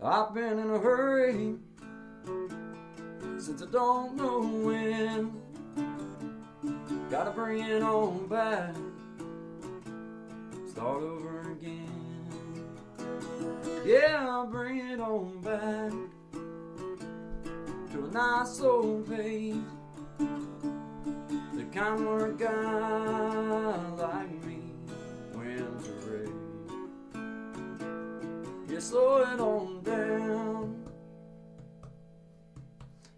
I've been in a hurry since I don't know when. Gotta bring it on back, start over again. Yeah, I'll bring it on back to a nice old pace. The kind where a guy like me wins a race. You slow it on down.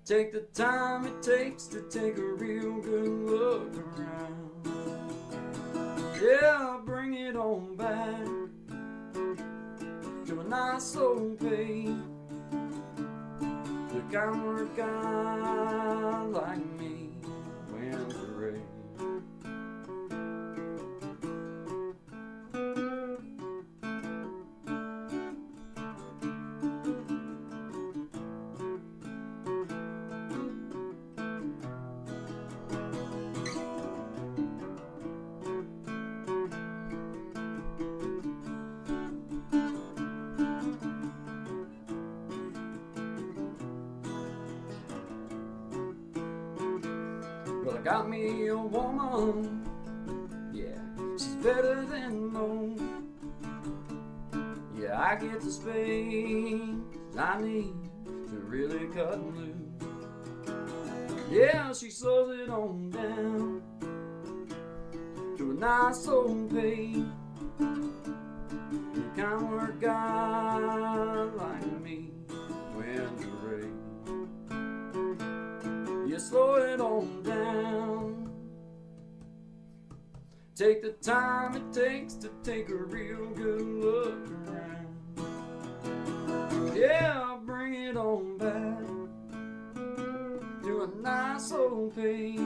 Take the time it takes to take a real good look around. Yeah, bring it on back to a nice old pace. The kind where a guy like me wins the race. Well, I got me a woman, yeah, she's better than most. Yeah, I get the space I need to really cut loose. Yeah, she slows it on down to a nice old pace. The kind where a guy like me wins the race. You slow it on down. Take the time it takes to take a real good look around. Yeah, bring it on back to a nice old pace.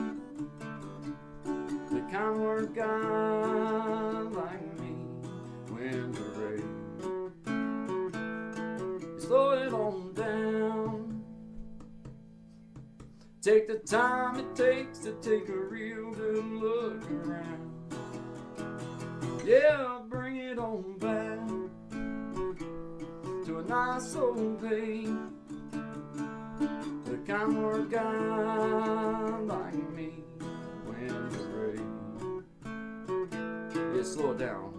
The kind where a guy like me wins a race. You slow it on down. Take the time it takes to take a real good look around. Yeah, bring it on back to a nice old pace. The kind where a guy like me wins the race. Yeah, slow it down.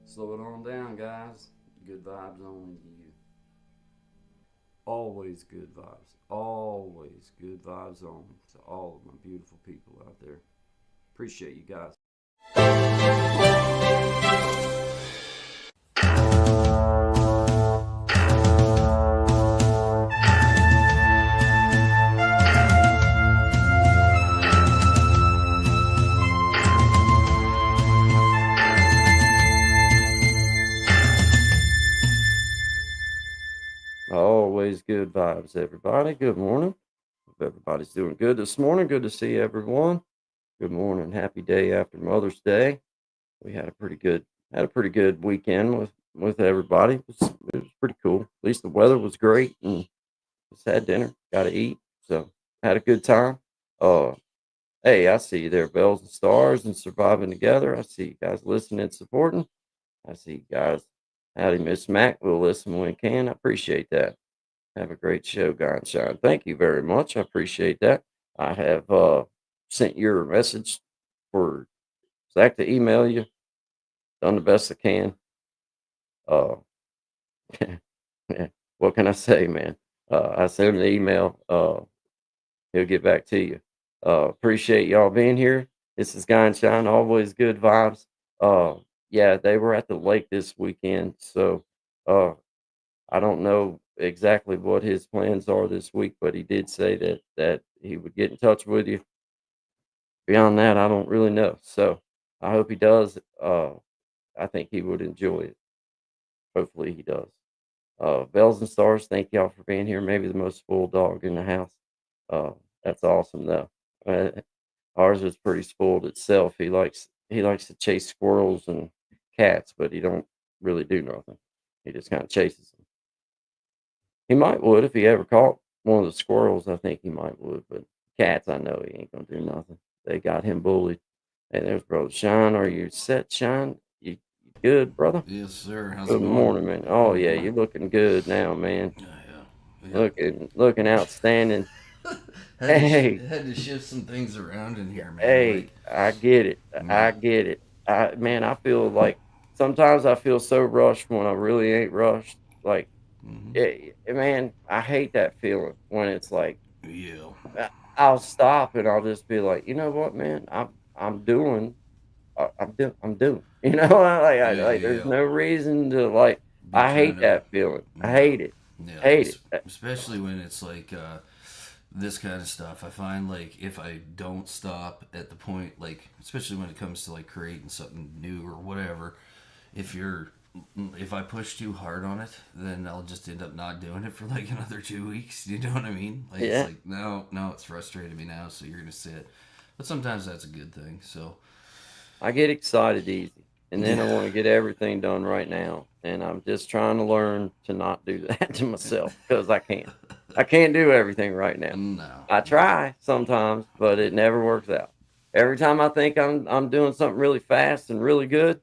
Slow it on down, guys. Good vibes only to you. Always good vibes. Always good vibes only to all of my beautiful people out there. Appreciate you guys. Always good vibes, everybody. Good morning. Hope everybody's doing good this morning. Good to see everyone. Good morning. Happy day after Mother's Day. We had a pretty good weekend with everybody. It was pretty cool. At least the weather was great, and just had dinner. Got to eat, so had a good time. Uh, hey, I see you there, bells and stars, and surviving together. I see you guys listening and supporting. I see you guys. Howdy, Miss Mac. We'll listen when we can. I appreciate that. Have a great show, Guy and Shine. Thank you very much. I appreciate that. I have sent your message for Zach to email you. Done the best I can. Uh, what can I say, man? I sent him an email. He'll get back to you. Appreciate y'all being here. This is Guy and Shine. Always good vibes. Uh, yeah, they were at the lake this weekend, so uh, I don't know exactly what his plans are this week, but he did say that he would get in touch with you. Beyond that, I don't really know. So I hope he does. I think he would enjoy it. Hopefully he does. Bells and Stars, thank y'all for being here. Maybe the most spoiled dog in the house. Uh, that's awesome though. Uh, Ours is pretty spoiled itself. He likes to chase squirrels and cats, but he don't really do nothing. He just kind of chases them. He might would if he ever caught one of the squirrels. I think he might would, but cats, I know he ain't gonna do nothing. They got him bullied. Hey, there's brother Shine. Are you set, Shine? You good, brother? Yes, sir. How's it Good going? morning, man. Oh Good yeah, you're morning. looking good now, man. Yeah, yeah. Looking outstanding. Had Hey, to shift some things around in here, man. Like, hey, I get it. I man. get it. I feel like sometimes I feel so rushed when I really ain't rushed. Like, Hmm. man, I hate that feeling when it's like Yeah. I'll stop and I'll just be like, you know what, man, I'm doing, I'm doing. You know, like there's Yeah. no reason to like. Be I trying hate to. that feeling. I Yeah. hate it. Yeah. Hate it. Especially when it's like this kind of stuff. I find like if I don't stop at the point, like especially when it comes to like creating something new or whatever, if you're if I push too hard on it, then I'll just end up not doing it for like another 2 weeks. You know what I mean? Like it's Yeah. like no, no, it's frustrated me now, so you're gonna sit. But sometimes that's a good thing. So I get excited easy, and then I yeah, want to get everything done right now, and I'm just trying to learn to not do that to myself because I can't. I can't do everything right now. no, I no, try sometimes, but it never works out. Every time I think I'm doing something really fast and really good,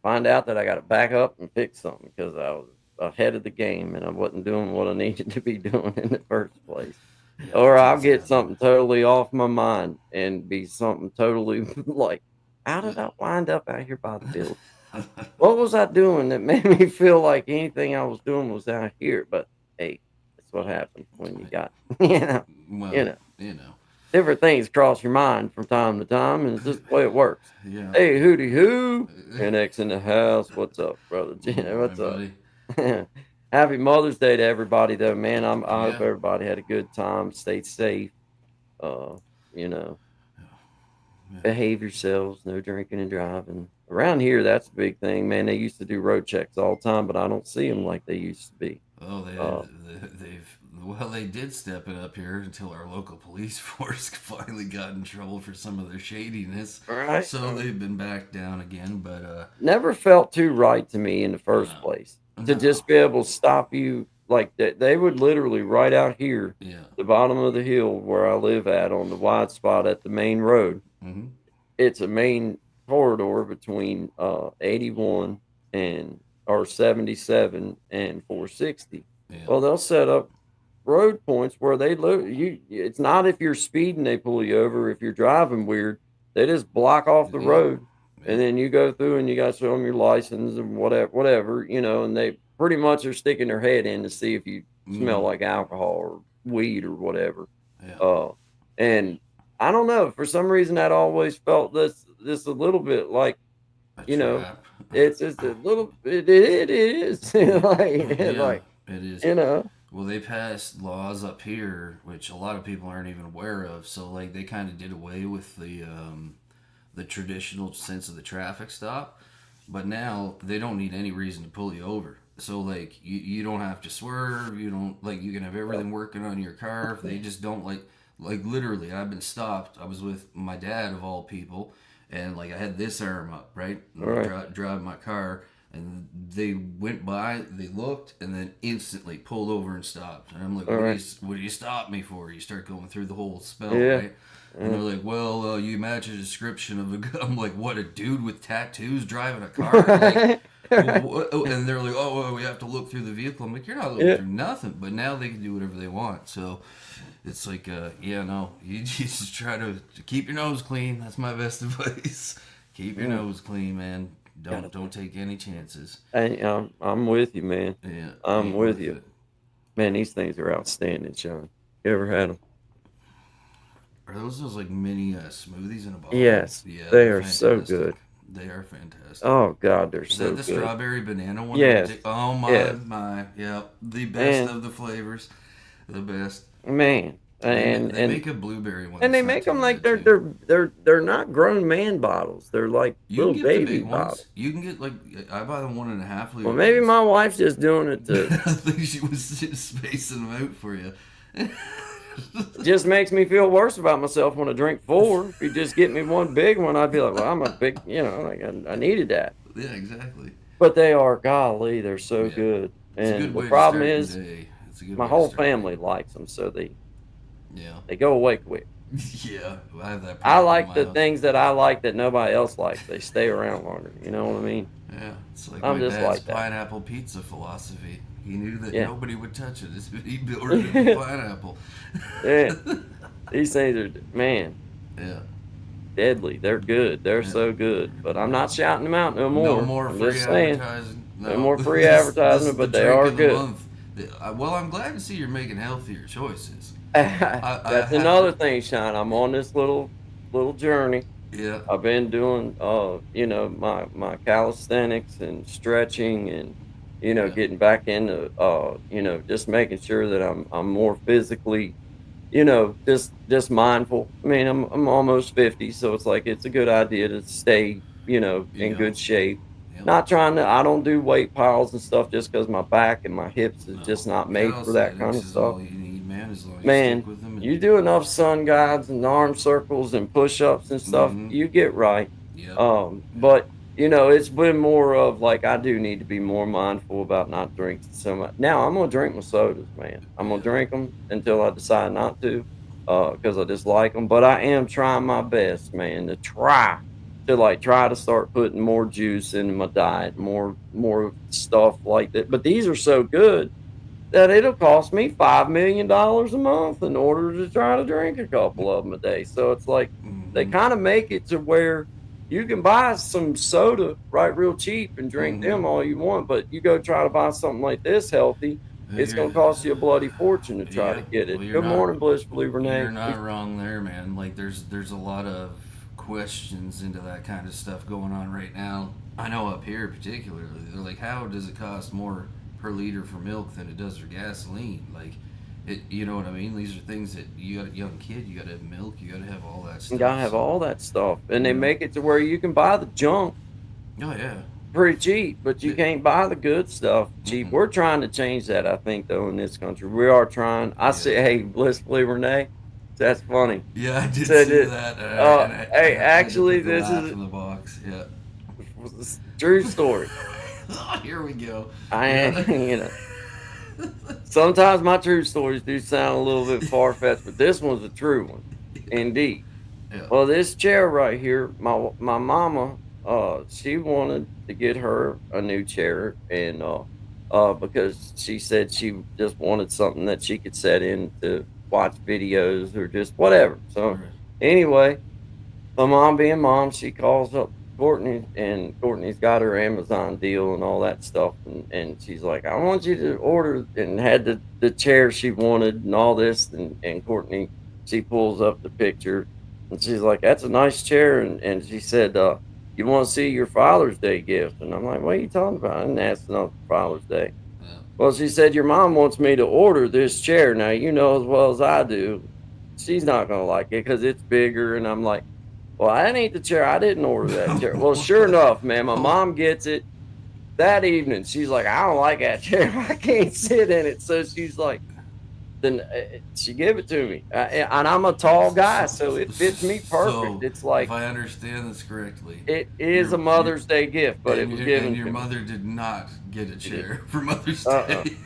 find out that I got to back up and fix something because I was ahead of the game and I wasn't doing what I needed to be doing in the first place. yeah, Or it I'll tends to get happen. something totally off my mind and be something totally like, how did I wind up out here by the building? What was I doing that made me feel like anything I was doing was out here? But hey, that's what happens when you got, you know, you Well, know, you know, different things cross your mind from time to time, and it's just the way it works. yeah. Hey, hooty hoo, NX in the house. What's up, brother? Morning, What's up? buddy. Happy Mother's Day to everybody, though, man. I hope Yeah, everybody had a good time, stayed safe. Uh, you know, yeah. behave yourselves, no drinking and driving. Around here, that's a big thing, man. They used to do road checks all the time, but I don't see them like they used to be. Oh, Uh, they've well, they did step it up here until our local police force finally got in trouble for some of their shadiness. right? So they've been back down again, but Never felt too right to me in the first no, place to no, just be able to stop you like that. They would literally right out here, yeah, the bottom of the hill where I live at on the wide spot at the main road. mm-hmm. It's a main corridor between 81 and or 77 and 460. Yeah, Well, they'll set up road points where they look you. It's not if you're speeding they pull you over. If you're driving weird, they just block off the yep, road, and yep, then you go through and you got to show them your license and whatever, and they pretty much are sticking their head in to see if you smell mm-hmm. like alcohol or weed or whatever. Yeah, Uh, and I don't know, for some reason that always felt this a little bit like, a you know, trap. it's a little it is Yeah, like yeah, like it is. you know Well, they passed laws up here, which a lot of people aren't even aware of. So, like, they kind of did away with the traditional sense of the traffic stop, but now they don't need any reason to pull you over. So, like, you don't have to swerve. You don't like you can have everything working on your car. If they just don't like literally, I've been stopped. I was with my dad of all people, and like I had this arm up, right, all right, driving my car, and they went by, they looked, and then instantly pulled over and stopped. And I'm like, all right, what do you stop me for? You start going through the whole spell, yeah, right? And yeah. they're like, well, you match a description of a guy. I'm like, what, a dude with tattoos driving a car? Like, Right, right. and they're like, oh, well, we have to look through the vehicle. I'm like, you're not looking Yeah, through nothing. But now they can do whatever they want. So it's like, yeah, no, you just try to keep your nose clean. That's my best advice. Keep your mm, nose clean, man. gotta Don't take any chances. hey, I'm with you, man. Yeah, I'm ain't with worth you. it. Man, these things are outstanding, Sean. You ever had them? Are those like mini smoothies in a bottle? Yes, Yeah, they they're are so fantastic. good. They are fantastic. Oh God, they're Is so that the good. strawberry banana one? Yes, Oh yes, my, yeah, the best and of the flavors, the best. man, They make a blueberry one and they that's not make too them like bad too. they're not grown man bottles. They're like You can little get the baby big bottles. ones. You can get like I buy the 1.5 liter Well, maybe ones. my wife's just doing it to I think she was just spacing them out for you. just makes me feel worse about myself when I drink four. If you just get me one big one, I'd be like, well, I'm a big, like I needed that. Yeah, exactly. But they are, golly, they're so Yeah, good. it's a And good the way to problem start the is, day. It's a good my way to whole start the day. family likes them, so Yeah, they go away quick. yeah. I have that I problem in like my the house. things that I like that nobody else likes. They stay around longer. You know what I mean? Yeah, it's like I'm my just dad's like that. pineapple pizza philosophy. He knew that Yeah. nobody would touch it. He ordered it with pineapple. Yeah. These things are, man, Yeah, deadly. They're good. They're yeah. so good. But I'm not shouting them out no No more. more I'm free just saying, advertising. no No, more free this is advertisement, the but they drink are of the good. month. Well, I'm glad to see you're making healthier choices. I That's have another to. thing, Sean. I'm on this little journey. Yeah, I've been doing my calisthenics and stretching and yeah. getting back into just making sure that I'm more physically, just mindful. I mean, I'm almost 50, so it's like it's a good idea to stay, in Yep, good shape. yep. Not trying to I don't do weight piles and stuff just because my back and my hips is No, just not made for that kind calisthenics of is stuff. all you need, man. As long as you stick Man, with them you do enough sun guides and arm circles and push-ups and stuff, mm-hmm. you get right. Yep, yep. But it's been more of like I do need to be more mindful about not drinking so much. Now I'm gonna drink my sodas, man. I'm gonna Yeah. drink them until I decide not to, because I just like them. But I am trying my best, man, try to start putting more juice into my diet, more stuff like that. But these are so good that it'll cost me $5 million a month in order to try to drink a couple of them a day. So it's like they Mm-hmm. kind of make it to where you can buy some soda right real cheap and drink Mm-hmm. them all you want, but you go try to buy something like this healthy, it's You're, going to cost you a bloody fortune to try to yeah. get it. Well, Good morning, Blissfully you're Renee. not wrong there, man. Like there's a lot of questions into that kind of stuff going on right now. I know up here particularly, they're like, how does it cost more per liter for milk than it does for gasoline? Like, you know what I mean? These are things that you got a young kid, you got to have milk, you got to have all that You got to stuff. have So, all that stuff. And you they know, make it to where you can buy the junk oh yeah, pretty cheap, but you it, can't buy the good stuff cheap. mm-mm. We're trying to change that, I think, though, in this country. We are trying. I Yeah, say, hey, Blissfully Renee, that's funny. yeah, I did Said see it. that, and Hey, I had to actually, put the this laugh is in the box. Yeah. a true story. Oh, here we go. I Yeah. ain't, sometimes my true stories do sound a little bit far fetched, but this one's a true one, indeed. Yeah. Well, this chair right here, my mama, she wanted to get her a new chair, and because she said she just wanted something that she could set in to watch videos or just whatever. So Right. anyway, my mom being mom, she calls up Courtney, and Courtney's got her Amazon deal and all that stuff, and she's like, I want you to order, and had the chair she wanted and all this, and Courtney, she pulls up the picture, and she's like, that's a nice chair, and she said, you want to see your Father's Day gift? And I'm like, what are you talking about? I didn't ask enough for Father's Day. Yeah. Well, she said, your mom wants me to order this chair. Now, you know as well as I do, she's not going to like it because it's bigger. And I'm like, well, that ain't the chair. I didn't order that chair. Well, sure enough, man, my mom gets it that evening. She's like, I don't like that chair. I can't sit in it. So she's like, then she gave it to me. And I'm a tall guy, so it fits me perfect. So, It's if like, I understand this correctly, it is a Mother's Day gift, but it was and given your to me. mother did not get a She didn't. chair for Mother's Uh-uh. Day.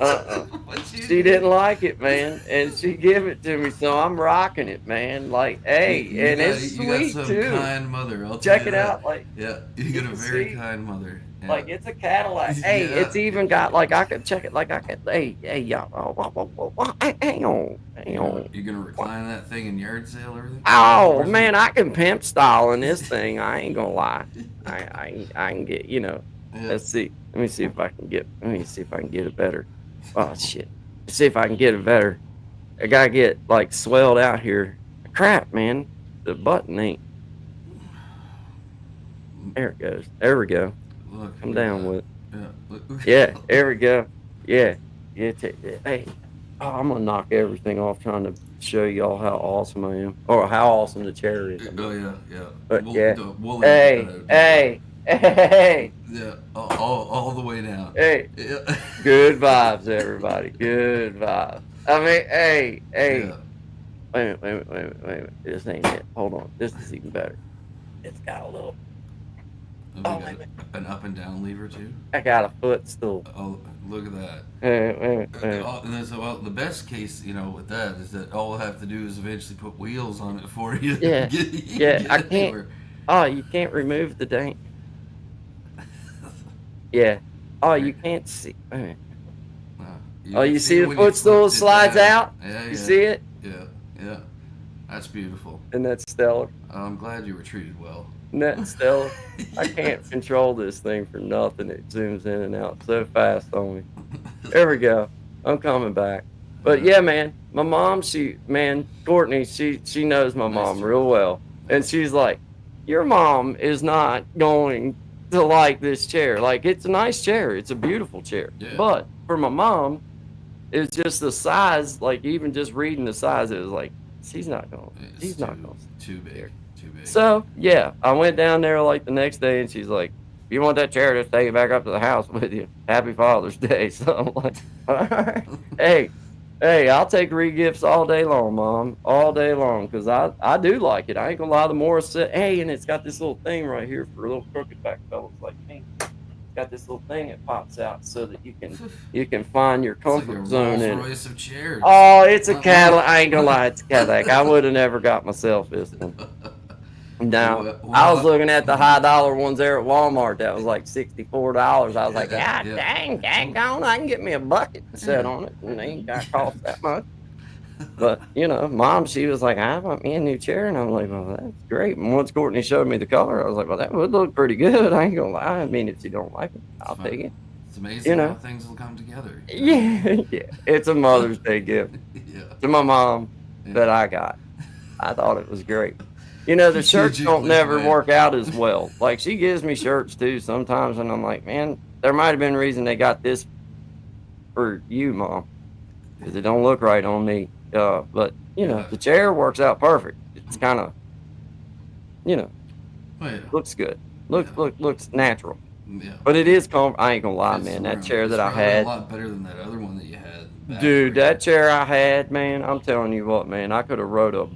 Uh-uh. What you She did? didn't like it, man, and she gave it to me, so I'm rocking it, man. Like, hey, and it's You got sweet some too. kind mother. I'll tell Check you it that. out, like Yeah, you you got a can very see, kind mother. Yeah. like it's a Cadillac. Hey, Yeah. it's even got like I could check it, like I could. Hey, y'all. Hang on, hang on. You gonna recline that thing in yard sale or everything? Oh Where's man, the? I can pimp style in this thing. I ain't gonna lie. I can get. Yeah. Let's see. Let me see if I can get. Let me see if I can get it better. Oh shit. Let's see if I can get it better. I gotta get like swelled out here. Crap, man. The button ain't. There it goes. There we go. Look I'm at down that. with it. Yeah. Look. Yeah, there we go. Yeah. Yeah. Hey, oh, I'm gonna knock everything off trying to show y'all how awesome I am, or how awesome the chair is. I Oh mean, yeah, yeah. but yeah. We'll edit that Hey, out. Don't worry. hey, hey, Yeah, all the way down. hey. Yeah. Good vibes, everybody. Good vibes. I mean, hey, hey. Yeah. Wait a minute, wait a minute, wait a minute, wait a minute. This ain't it. Hold on. This is even better. It's got a little. And we Oh, got wait a minute. an up and down lever too. I got a footstool. Oh, look at that. Wait a minute, wait a minute. Well, the best case, with that is that all we'll have to do is eventually put wheels on it for you. Yeah, yeah. I can't. Anywhere. Oh, you can't remove the dang. Yeah. Oh, you can't see. Wait a minute. Uh, Oh, can you see it the when you footstool flipped it slides down. out? Yeah, You yeah, see it? yeah, yeah. That's beautiful. And that's stellar. I'm glad you were treated well. Isn't that stellar? I can't control this thing for nothing. It zooms in and out so fast on me. There we go. I'm coming back. But yeah, man, my mom, Courtney, she knows my Nice mom job. real well. And she's like, your mom is not going to like this chair. Like, it's a nice chair. It's a beautiful chair. Yeah. But for my mom, it's just the size, like even just reading the size, it was like, she's not going It's to. too big. Too big. So yeah, I went down there like the next day, and she's like, "If you want that chair, just take it back up to the house with you. Happy Father's Day." So I'm like, "All right, hey, I'll take re-gifts all day long, Mom, all day long, because I do like it. I ain't gonna lie. The more hey, and it's got this little thing right here for little crooked back fellas like me. It's got this little thing that pops out so that you can find your It's like comfort a zone in it. Rolls-Royce of chairs. Oh, it's a Cadillac. I ain't gonna lie, it's a Cadillac. I would have never got myself this one. Now, I was looking at the high dollar ones there at Walmart. That was like $64. I was like, Yeah, God yeah. dang on, I can get me a bucket and sit on it, and they ain't got to cost that much. But Mom, she was like, I want me a new chair, and I'm like, well, that's great. And once Courtney showed me the color, I was like, well, that would look pretty good. I ain't gonna lie. I mean, if you don't like it, I'll take it. It's amazing how things will come together. Yeah, it's a Mother's Day gift Yeah. to my mom that I got. I thought it was great. The shirts don't never work out as well. Like, she gives me shirts too sometimes, and I'm like, man, there might have been a reason they got this for you, Mom, because it don't look right on me. But the chair works out perfect. It's kind of, looks good. Looks natural. Yeah. But it is I ain't gonna lie, man. That chair that I had, a lot better than that other one that you had. dude, that chair I had, man, I'm telling you what, man, I could have rode a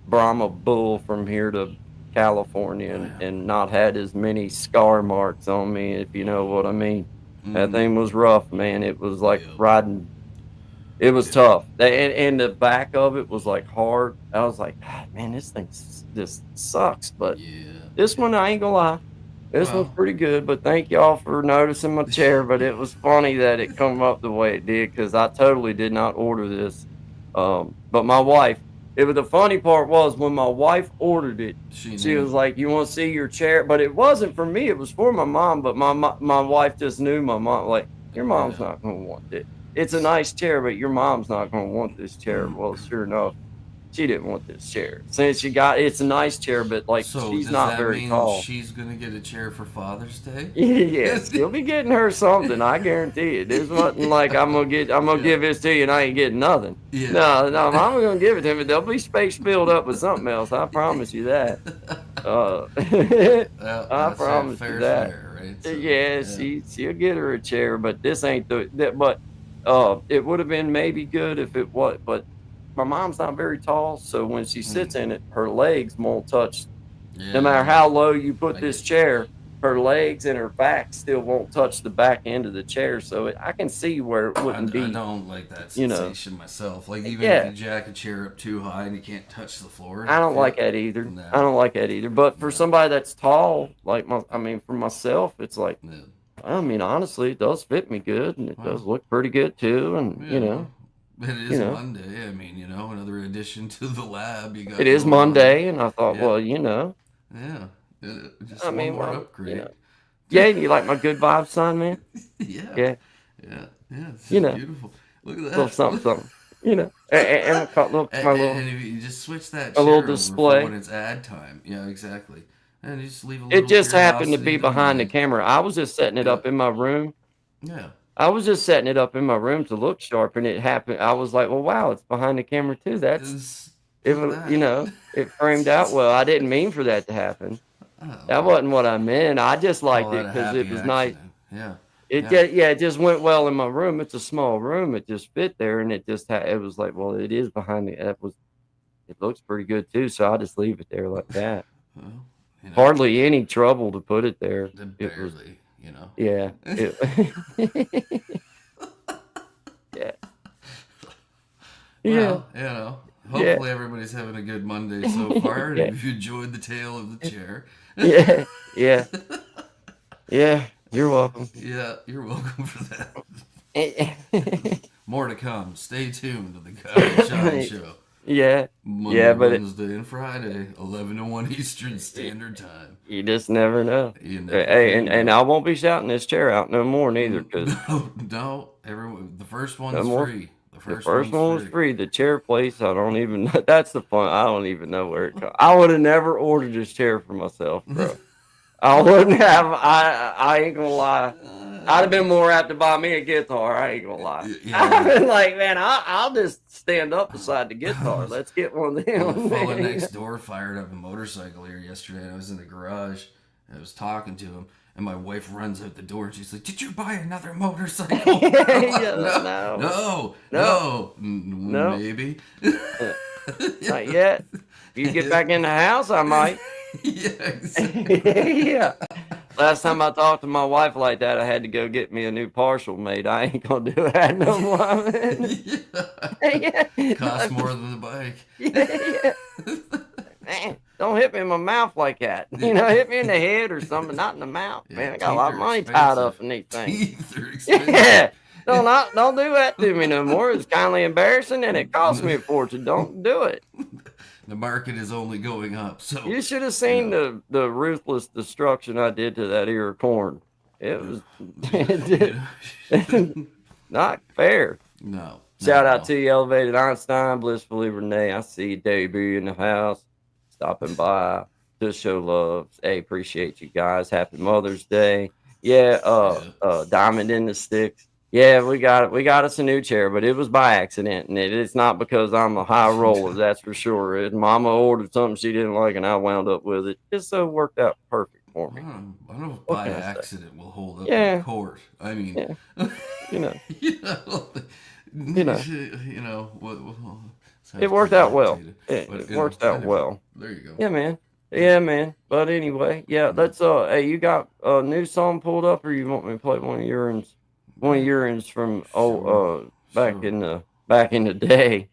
Brahma bull from here to California and not had as many scar marks on me, if you know what I mean. That thing was rough, man. It was like riding. It was tough. And the back of it was like hard. I was like, God, man, this thing just sucks. But this one, I ain't gonna lie. This one's pretty good, but thank y'all for noticing my chair. But it was funny that it come up the way it did, because I totally did not order this. But my wife, the funny part was when my wife ordered it, she was like, "You want to see your chair?" But it wasn't for me; it was for my mom. But my wife just knew my mom. Like, your mom's not gonna want it. It's a nice chair, but your mom's not gonna want this chair. Well, sure enough, she didn't want this chair. Since it's a nice chair, but like, So she's does not that very mean tall. she's gonna get a chair for Father's Day? Yes, you'll be getting her something. I guarantee it. There's nothing like I'm gonna give this to you and I ain't getting nothing. Yeah. No, Mama gonna give it to me. There'll be space filled up with something else. I promise you that. I promise you that. Fair, right? So, yeah, she'll get her a chair, but this ain't but it would have been maybe good if it was, but my mom's not very tall, so when she sits in it, her legs won't touch. No matter how low you put this chair, her legs and her back still won't touch the back end of the chair. So I can see where it wouldn't be. I don't like that sensation myself. Like, even if you jack a chair up too high and you can't touch the floor. I don't like that either. No. I don't like that either. But for somebody that's tall, like for myself, it's like, I mean, honestly, it does fit me good, and it does look pretty good too. And It is Monday. I mean, another addition to the lab. It is Monday, and I thought, well, Yeah. Just I mean, one more upgrade. Yeah, you like my good vibes sign, man? Yeah. Yeah. It's beautiful. Look at that. Little something. And my little and if you just switch that a little chair over display for when it's ad time. Yeah, exactly. And you just leave a It little just happened to curiosity be in their behind the mind. camera. I was just setting it Yeah. up in my room. Yeah. I was just setting it up in my room to look sharp, and it happened. I was like, "Well, wow, it's behind the camera too. That's It's, it look was, at that. it framed out well. I didn't mean for that to happen. That Oh, wasn't what I meant. I just call liked that it a because it happy was nice. accident. Yeah. It Yeah. just, yeah, it just went well in my room. It's a small room. It just fit there, and it was like, well, it is behind the. It looks pretty good too. So I'll just leave it there like that. Well, you know, Hardly any trouble to put it there. It was, barely, you know. yeah, it, yeah, yeah, Well, you know, yeah, hopefully everybody's having a good Monday so far. yeah, If you enjoyed the tale of the chair, yeah, yeah, yeah. You're welcome. yeah, you're welcome for that. Yeah, More to come. Stay tuned to the Guy and Shine Show. yeah, Monday, but Wednesday, and Friday, 11 to 1 Eastern Standard Time. you just never know. You never Hey, can and know. I won't be shouting this chair out no more neither, because No, no. The first no one's more. free. The The first first one's one was free. free. The chair place, I don't even know. That's the fun. I don't even know where it comes. I would have never ordered this chair for myself, bro. I wouldn't have. I ain't gonna lie. I'd have been more apt to buy me a guitar. I ain't gonna lie. I've Yeah. been like, man, I'll just stand up beside the guitar. Let's get one of Well, the them. fella man. next door fired up a motorcycle here yesterday, and I was in the garage. And I was talking to him, and my wife runs out the door, and she's like, "Did you buy another motorcycle?" Yeah, No, no, no, no, no, maybe. uh, not yet. If you get back in the house, I might. Yeah, exactly. Yeah. Last time I talked to my wife like that, I had to go get me a new partial made. I ain't gonna do that no more. Yeah. Yeah. Costs more than the bike. Yeah, yeah. Man, don't hit me in my mouth like that. Hit me in the head or something, not in the mouth. Yeah, Man, I got a lot of teeth are money tied expensive. up in these things. Teeth are expensive. Yeah. Don't do that to me no more. It's kindly embarrassing and it cost me a fortune. Don't do it. The market is only going up, so You should have seen the ruthless destruction I did to that ear of corn. It was not fair. No. Shout out to you, Elevated Einstein, Blissfully Renee. I see you, Debut, in the house, stopping by to show love. Hey, appreciate you guys. Happy Mother's Day. Yeah, Diamond in the Sticks. Yeah, we got us a new chair, but it was by accident, and it's not because I'm a high roller, that's for sure. Mama ordered something she didn't like, and I wound up with it. Just so it worked out perfect for me. I don't know if What by can I say? accident will hold up Yeah. in court. I mean, Yeah. You know, you know, You know. It worked out well. It worked out well. There you go. Yeah, man. Yeah, man. But anyway, yeah, let's hey, you got a new song pulled up, or you want me to play one of yours? One of yours from back in the day.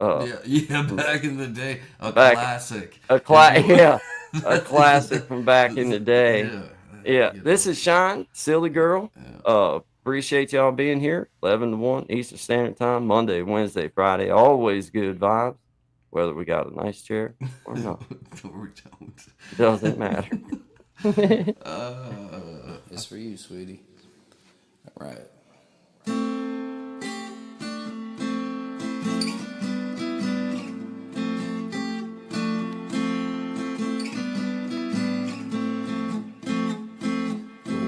Yeah, back in the day, a Back- classic. Yeah, a classic from back in the day. Yeah, you this know. is Shine, Silly Girl. Yeah. Appreciate y'all being here. 11 to 1 Eastern Standard Time, Monday, Wednesday, Friday. Always good vibes, whether we got a nice chair or not. Or we don't. Doesn't matter. It's for you, sweetie. All right.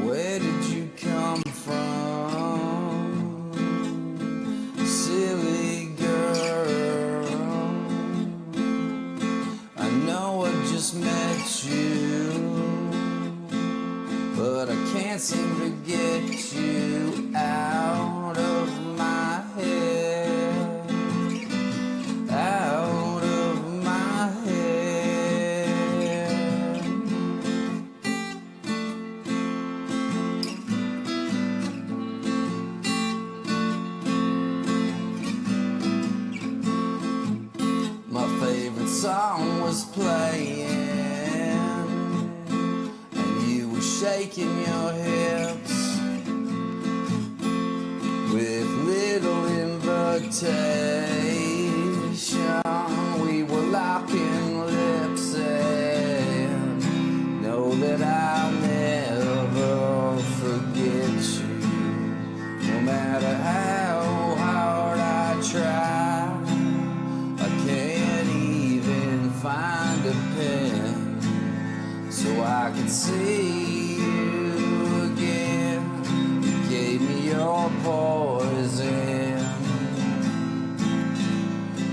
Where did you come from, silly girl? I know I just met you, but I can't seem to get you out of my head, out of my head. My favorite song was playing, and you were shaking your hips with little invitation. We were locking lips, and know that I'll never forget you, no matter how hard I try. I can't even find a pen see you again. You gave me your poison,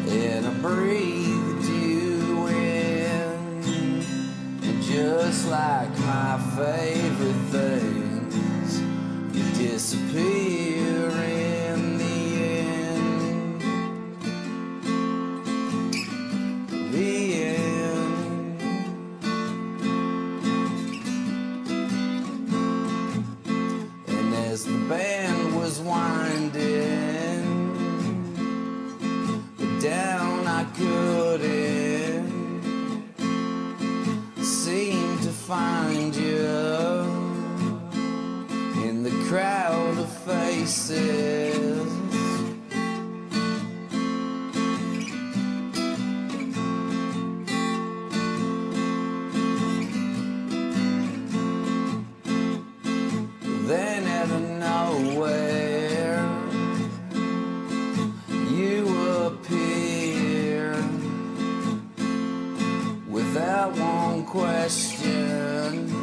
and I breathed you in. And just like my favorite things, you disappear in the end. The end. And as the band was winding down, I couldn't seem to find you in the crowd of faces. Then out of nowhere, you appear without one question.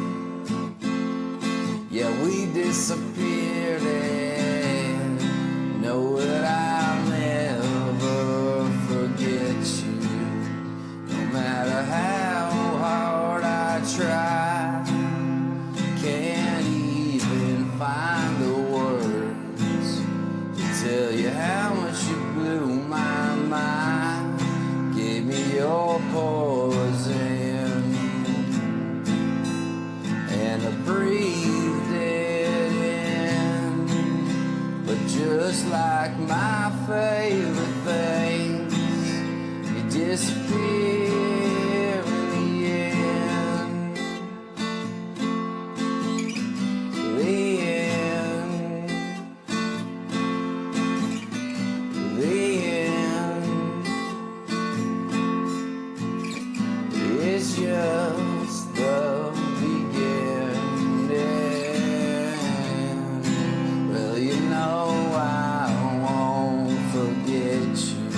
Yeah, we disappeared, and know that I'll never forget you. No matter how hard I try, can't even find the words to tell you how much you blew my mind. Gave me your poison, and I breathed it in. But just like my favorite things, you disappear in the end. The end. The end. It's just the beginning. Well, you know I won't forget you,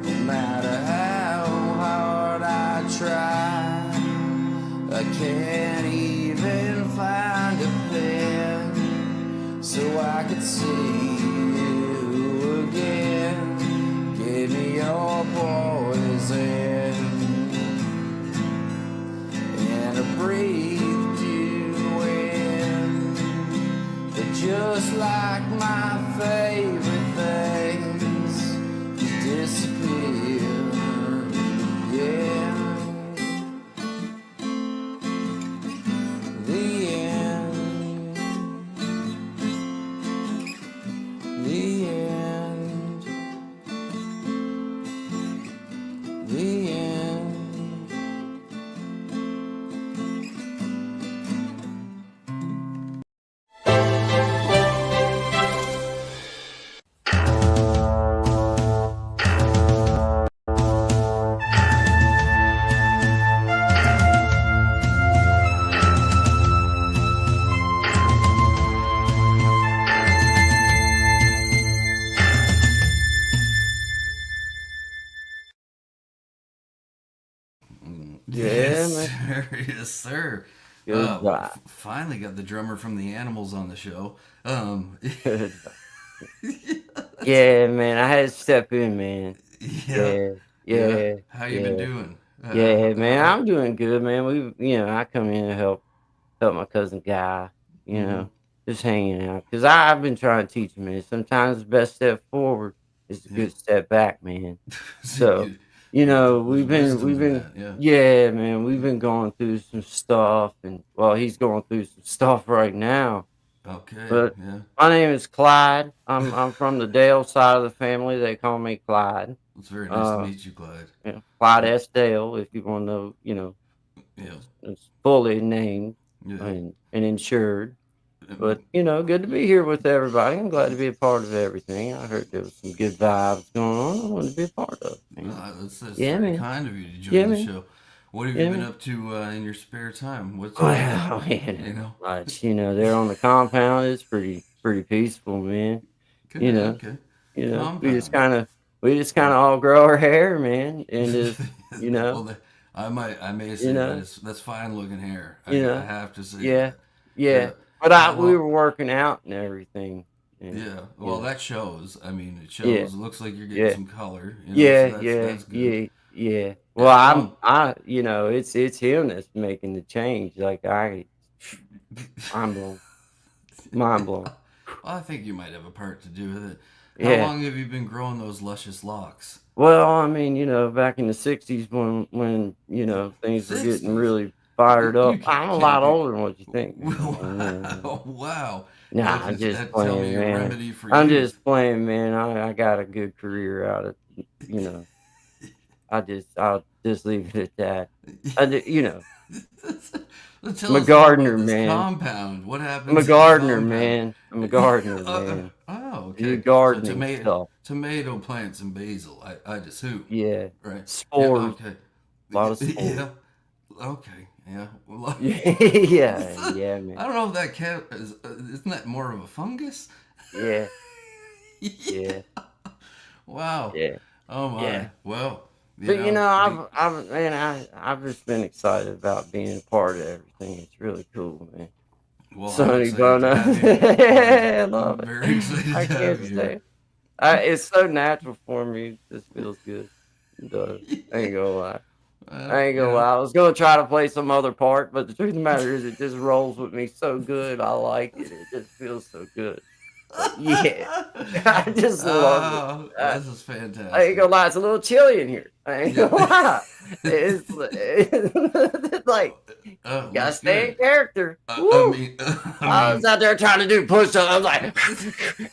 no matter how hard I try. I can't even find a pen so I could see you again. Give me your poison, and I breathed you in. But just like my favorite things, you disappear. Yeah. The end. The end. The end. Yeah, Yes, man. sir. Yes, sir. Good vibe. Finally got the drummer from the Animals on the show. Good vibe. Yeah, man. I had to step in, man. Yeah, Yeah, yeah. yeah, How you been yeah, doing? yeah, man. I'm doing good, man. I come in and help my cousin Guy, you Mhm. know, just hanging out. Cause I've been trying to teach him, man. Sometimes the best step forward is a Yeah. good step back, man. So So, there's wisdom we've in been, that. Yeah. yeah, man, we've Yeah. been going through some stuff, and well, he's going through some stuff right now. Okay. But Yeah. my name is Clyde. I'm from the Dale side of the family. They call me Clyde. It's very nice to Uh, meet you, Clyde. Clyde Yeah. S. Dale, if you want to know, Yeah. it's fully named Yeah. and insured. But, Um, good to be here with everybody. I'm glad to be a part of everything. I heard there was some good vibes going on. I wanted to be a part of it, man. that's Yeah, very man. kind of you to Yeah, join the man. show. What have you Yeah, been man. up to in your spare time? What's Well, man, you know? much. There on the compound, it's pretty peaceful, man. You Good. know, Okay. you know, Compound. we just kind Yeah. of all grow our hair, man, and just, you Well, know, I may You say know, that's fine looking hair. you I know, have to say yeah, that. yeah. Yeah. But we Well, were working out and everything, and yeah. you Well, know, that shows. I mean, it yeah, shows. It looks like you're getting yeah, some color. So yeah, that's good. yeah. Well, And I don't. it's him that's making the change. Like mind blown, mind blown. I think you might have a part to do with it. How Yeah. long have you been growing those luscious locks? Well, I mean, back in the '60s when things were getting 60s. really fired You up. I'm a can't lot be. older than what you think, man. Wow. Wow. Nah, I'm just Tell playing, me your man. remedy for I'm just youth. playing, man. I got a good career out of, you know. I'll just leave it at that. I'm Tell a us more about gardener, this man. compound. What I'm a happens in the gardener, compound? man. I'm a gardener, man. Do Okay. So gardening stuff. tomato plants and basil. I'd assume, Yeah. right? Yeah. Spores, Okay. a lot of Yeah. spores. Okay. Yeah. Well, Yeah, yeah, man. I don't know if that cat is. Isn't that more of a fungus? Yeah, Yeah. yeah, Wow. yeah, Oh my. yeah. Well, But the I've just been excited about being a part of everything. It's really cool, man. well, I'm Sonny excited to Bono, have you. I love I'm it. very excited I to have can't you say here. it. It's so natural for me. It just feels good. It does. I ain't gonna lie. I ain't You gonna know. lie. I was gonna try to play some other part, but the truth of the matter is, it just rolls with me so good. I like it. It just feels so good. But yeah, I just love it. Oh, I, this is I ain't gonna fantastic. lie. It's a little chilly in here. I ain't Yeah. gonna lie. It's like you gotta Looks stay in good. character. I Woo! mean, I I was mean, out there trying to do push-ups. I was like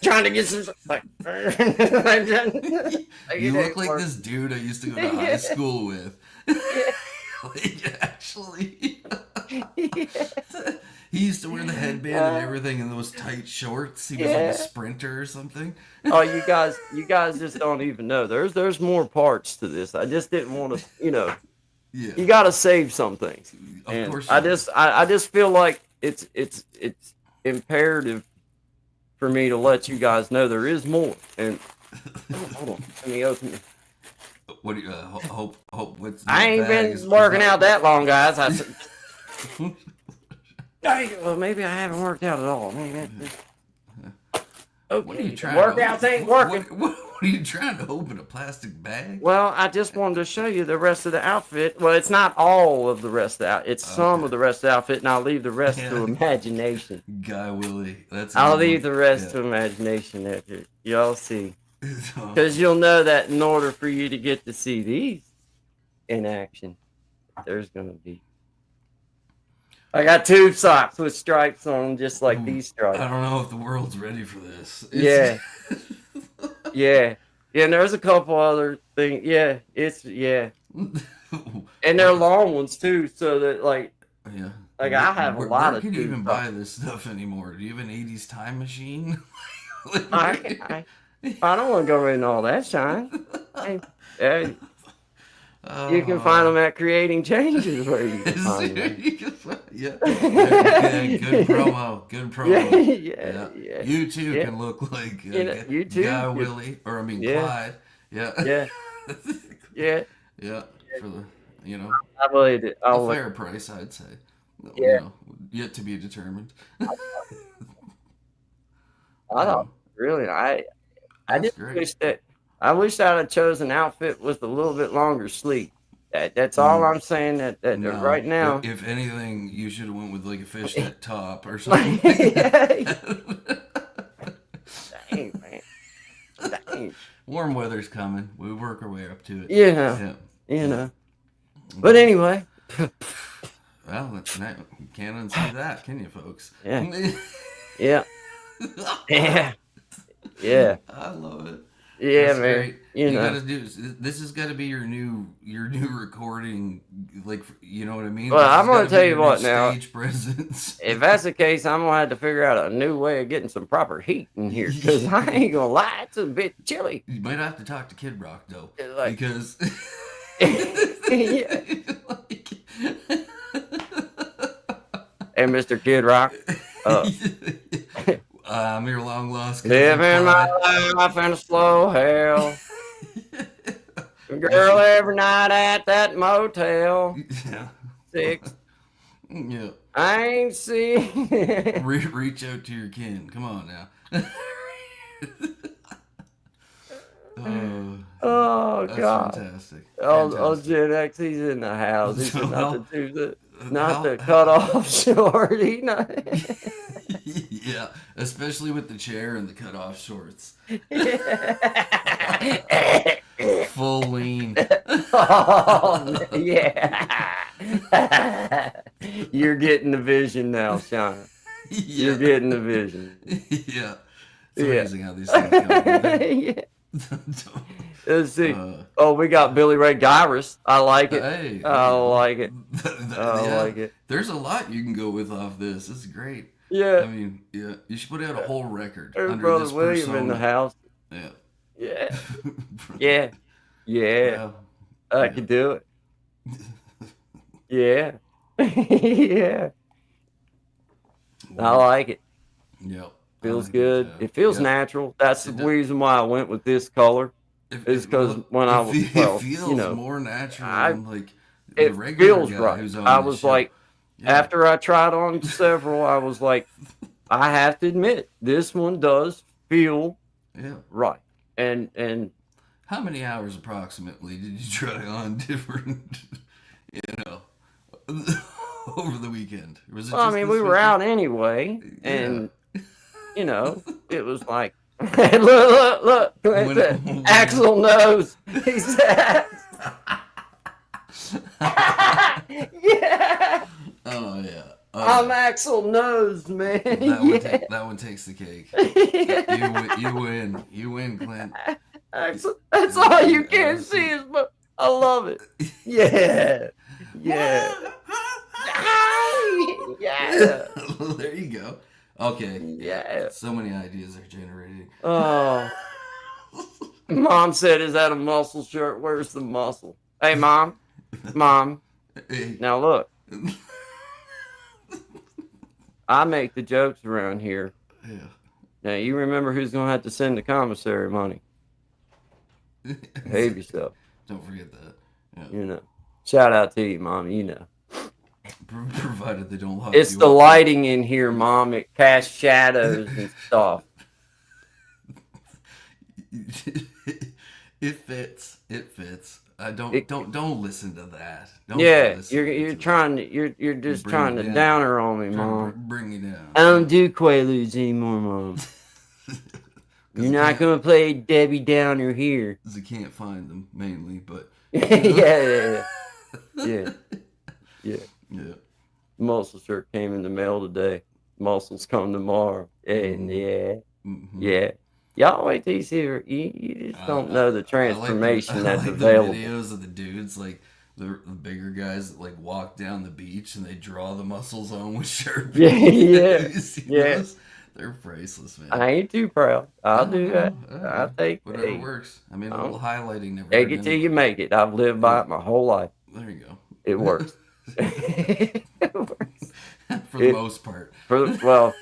trying to get some like it you look ain't like this working. dude I used to go to high Yeah, school with. yeah, Like, actually, yeah. he used to wear the headband and Uh, everything and those tight shorts. He was like a yeah. sprinter or something. Oh, you guys just don't even know. There's more parts to this. I just didn't want to, Yeah, you got to save some things, of and course I you do. just I just feel like it's imperative for me to let you guys know there is more. And hold on, let me open it. What do you hope what's in I that ain't bag been is working not. out that long, guys. I said, well, maybe I haven't worked out at all. Maybe What are you okay. The trying to workouts ain't working. what are you trying to open a plastic bag? Well, I just wanted to show you the rest of the outfit. Well, it's not all of the rest of the outfit. It's some Okay. of the rest of the outfit, and I'll leave the rest to Yeah. imagination. Guy Willie. That's a I'll good leave one. the rest Yeah. to imagination after y'all see. So, Because you'll know that in order for you to get to see these in action, there's going to be. I got two socks with stripes on them, just like these I stripes. don't know if the world's ready for this. Yeah, yeah. Yeah, and there's a couple other things. Yeah, yeah. And they're long ones too, so that Yeah. I have a lot Where of can you tube even socks. buy this stuff anymore? Do you have an 80s time machine? Like, I, I I don't want to go in all that shine. Hey, hey, you can find Oh, them at Creating Changes where you can find them. yeah. Man. Good promo. Good Yeah, promo. yeah, Yeah. yeah, You too yeah. can look like You Guy too. Willie, or I mean Yeah, Clyde. Yeah. yeah, yeah. Yeah. For the, I believe it. a I'll look. fair price, I'd say. Yeah, Yet to be determined. I thought really. I That's just great. wish that I wish I'd have chosen an outfit with a little bit longer sleeve. That's all Mm, I'm saying. That right no, now. if anything, you should have went with like a fishnet top or something Like, like yeah, that. dang man, dang. Warm weather's coming. We work our way up to it. You know, Yeah. you know. But anyway, Well, you can't unsee that, can you, folks? yeah, yeah, yeah, yeah, I love it. yeah, That's man. great. You You know. gotta do this. Has got to be your new recording. Like, you know what I mean? Well, This has I'm got gonna to be tell your you new what now. stage presence. If that's the case, I'm gonna have to figure out a new way of getting some proper heat in here, because I ain't gonna lie, it's a bit chilly. You might have to talk to Kid Rock though, It's like, because yeah. like, Hey, Mr. Kid Rock, uh, I'm your long lost cousin living my Clyde. life in a slow hell. Girl, every night at that motel. Yeah. 6. Yeah. I ain't seen. Reach out to your kin. Come on now. Oh, Oh that's God. fantastic. Oh, Fantastic. Gen X, he's in the house. He So said not how, to do the, not how, the cut off short. He not. yeah, especially with the chair and the cut off shorts. Full lean. Oh, yeah. You're getting the vision now, Sean. You're Yeah. getting the vision. Yeah. It's Yeah. amazing how these things come together. Yeah. Let's see. Oh, we Uh, got Billy Ray Cyrus. I like it. hey, there I you go. like it. I Yeah, like it. there's a lot you can go with off this. This is great. Yeah. I mean, yeah, you should put out a whole record There's under Brother this William in the persona. house. Yeah. Yeah. Yeah. Yeah. Well, I yeah. could do it. Yeah. Yeah. I like it. Yep. I Feels like good. It It feels yep. natural. That's the It does. reason why I went with this color. Is because when I was, it well, feels you know, more natural I than like the it regular feels guy right. who's on I this was show. like, Yeah. after I tried on several, I was like, I have to admit, this one does feel Yeah. right. And How many hours approximately did you try on different, you know, over the weekend? Or was it well, I just mean, this we were weekend? out anyway, Yeah. and you know, it was like, look, When- Axel knows. He said, yeah, Oh yeah. I'm Axel knows, man. That one takes the cake. Yeah. You win, Clint. Axel, that's all you can see is, but I love it. Yeah, yeah, yeah, There you go. Okay. yeah. So many ideas are generating. Oh. Mom said, "Is that a muscle shirt? Where's the muscle?" Hey, Mom. Hey. Now look, I make the jokes around here. Yeah. Now you remember who's gonna have to send the commissary money. Behave yourself. Don't forget that. Yeah. You know. Shout out to you, Mom. You know. Provided they don't lock It's you the up. lighting in here, Mom. It casts shadows and stuff. It fits. It fits. Don't listen to that. Don't Yeah, listen you're to trying to you're just bring trying it to down. downer on me, that. Mom. Bring me down. I don't do Quaaludes anymore, Mom. You're not gonna play Debbie Downer here. Because I can't find them mainly, but Yeah. Yeah. yeah. Muscle shirt came in the mail today. Muscles come tomorrow. And Mhm. yeah. Y'all wait till you see her. You just don't know the transformation I that's like available. the videos of the dudes, like the bigger guys that like walk down the beach and they draw the muscles on with Sharpie. Yeah. You see Yeah. those? They're priceless, man. I ain't too proud. I'll do that. know. I'll take Whatever hey, works. I mean, a I'll little highlighting never take hurt it till you anybody. make it. I've lived by it my whole life. There you go. It works. It works. For the most part. Well,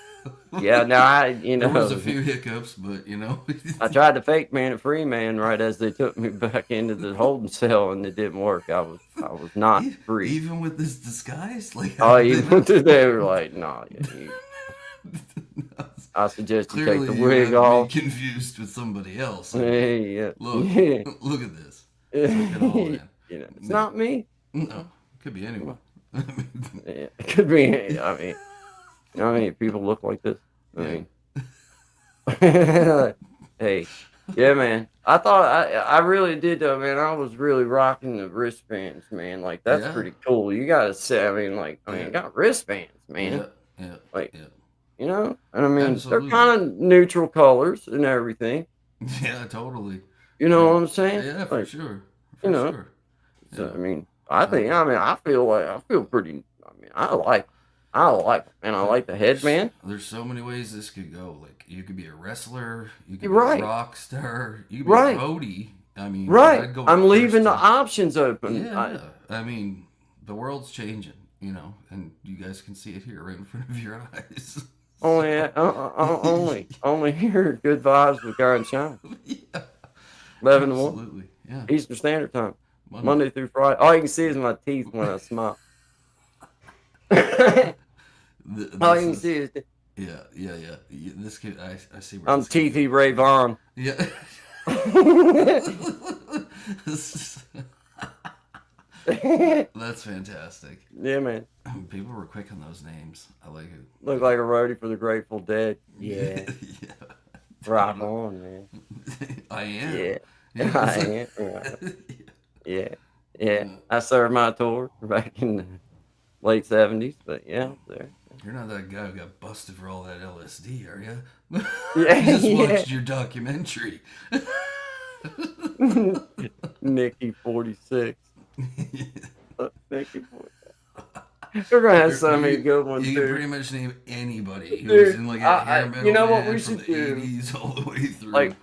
yeah. Now There was a few hiccups, but you know. I tried to fake man a free man right as they took me back into the holding cell, and it didn't work. I was not free. Even with this disguise, like Oh, they were like, no. I suggest you clearly take the you wig have off. me confused with somebody else. Hey, yeah. Look, Yeah. look at this. Look it all in. You know, it's not me. No, could be anyone. Yeah, it could be. I mean, you know how many people look like this? I mean, hey, yeah, man. I thought I really did though, man. I was really rocking the wristbands, man. Like that's Yeah. pretty cool. You gotta say, I mean, Yeah. got wristbands, man. Yeah, Like, yeah, you know, and I mean, Absolutely. they're kind of neutral colors and everything. yeah, totally. You know what I'm saying? Yeah, for Like, sure. For you know, sure. so, Yeah. I mean, I feel pretty. I mean, I like, and I like the headband. There's so many ways this could go. Like you could be a wrestler, you could You're be right. a rock star, you could be Right. a roadie. I mean, Right. I'd go I'm with leaving the first options open. Yeah, I mean, the world's changing, you know, and you guys can see it here right in front of your eyes. Only here, good vibes with Guy and Shine. Yeah, 11 to 1. absolutely. Yeah. Eastern Standard Time, Monday. Monday through Friday. All you can see is my teeth when I smile. All you can see is Yeah. This kid, I see where I'm this kid Teethy Ray Vaughan. Yeah. That's fantastic. Yeah, man. People were quick on those names. I like it. Look like a roadie for the Grateful Dead. Yeah. Yeah. Rock on, man. I am. Yeah. Yeah. I am. Right. Yeah. I served my tour back in the late 70s, but yeah, I was there. You're not that guy who got busted for all that LSD, are you? Yeah, I just yeah. watched your documentary. Nikki 46. Nikki 46. We're gonna have so many good ones, You can dude. pretty much name anybody who Dude, was in like a hair metal you know what band we from should the do? 80s all the way through. Like,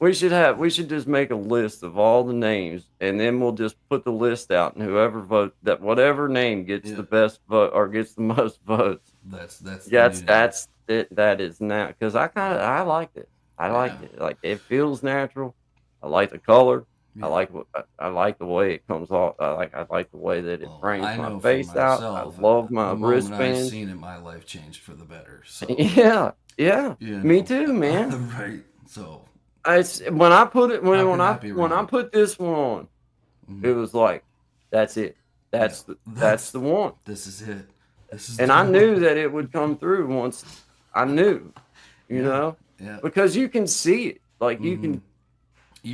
we should just make a list of all the names, and then we'll just put the list out, and whoever vote that whatever name gets the best vote or gets the most votes. That's it. That is now because I liked it. I liked it. Like it feels natural. I like the color. Yeah. I like the way it comes off. I like the way that it frames I my know face for out. myself, I love my the moment I wristbands. seen it, my life changed for the better. So Yeah. you Me know. too, man. Right. So When I put it How when can that be I wrong? put this one on, Mhm. it was like that's it. That's the one. This is it. This is And the I knew one. that it would come through once I knew, you know, Yeah. because you can see it. Like You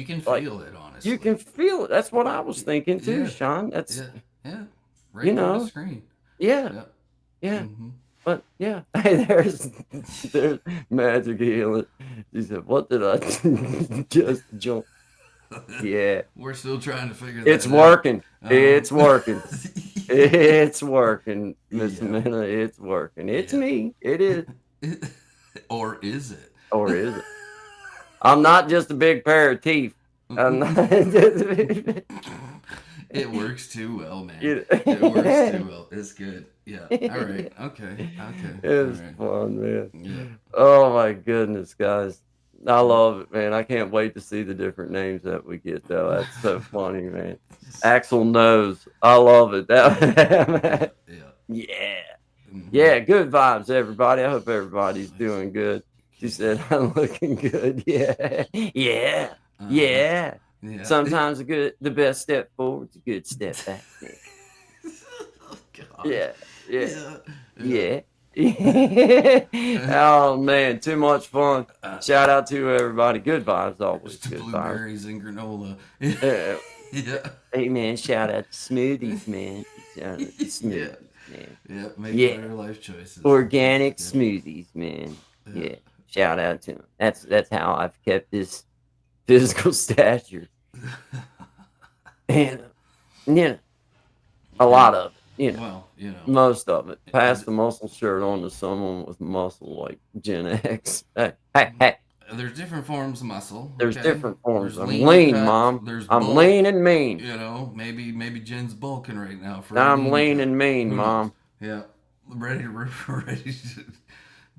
can like, feel it, honestly. you can feel it. That's what I was thinking too, Yeah. Sean. That's Yeah. Right you on know, the screen. yeah. Mhm. But yeah, hey, there's Magic Healing. She said, "What did I just jump?" Yeah, We're still trying to figure that it's out. working. It's working. It's working, Miss Yeah. Minna. It's working. It's Yeah. me. It is. Or is it? Or is it? I'm not just a big pair of teeth. I'm not It works too well, man. You- It works too well. It's good. Yeah. All right. Okay. It was All right. fun, man. Yeah. Oh my goodness, guys. I love it, man. I can't wait to see the different names that we get, though. That's so funny, man. Axel knows. I love it. That, yeah. Mhm. Yeah, good vibes, everybody. I hope everybody's doing good. She said, I'm looking good. Yeah. Yeah. Yeah. Yeah. Sometimes the best step forward is a good step back. Oh, God. Yeah. Yeah. Oh man, too much fun. Shout out to everybody. Good vibes always. Just Good vibes. blueberries and granola. Yeah. Hey man, shout out to smoothies, man. Shout out to smoothies, man. Yeah. Make better life choices. Organic Yeah. smoothies, man. Yeah. Yeah. Shout out to them. That's how I've kept this physical stature. And a lot of it, Well, most of it. Pass the muscle shirt on to someone with muscle like Gen X. Hey. There's different forms of muscle. There's okay? different forms. There's I'm lean, fat, Mom. There's I'm bulk, lean and mean. Maybe Jen's bulking right now. I'm lean and mean, Mom. Yeah, ready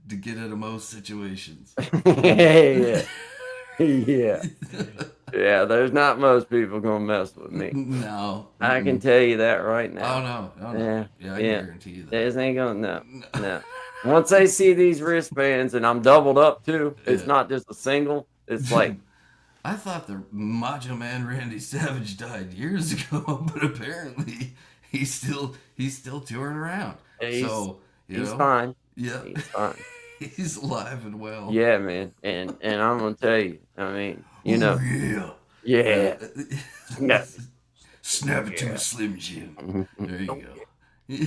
to get out of most situations. Yeah. Yeah, there's not most people gonna mess with me. No, I can tell you that right now. Oh no. Yeah, I guarantee you that. This ain't gonna no. Once they see these wristbands and I'm doubled up too, it's not just a single. It's like I thought the Macho Man Randy Savage died years ago, but apparently he's still touring around. He's he's fine. Yeah, he's fine. He's alive and well. Yeah, man, and I'm gonna tell you. I mean, Oh, yeah. Snap it to a Slim Jim. There you go.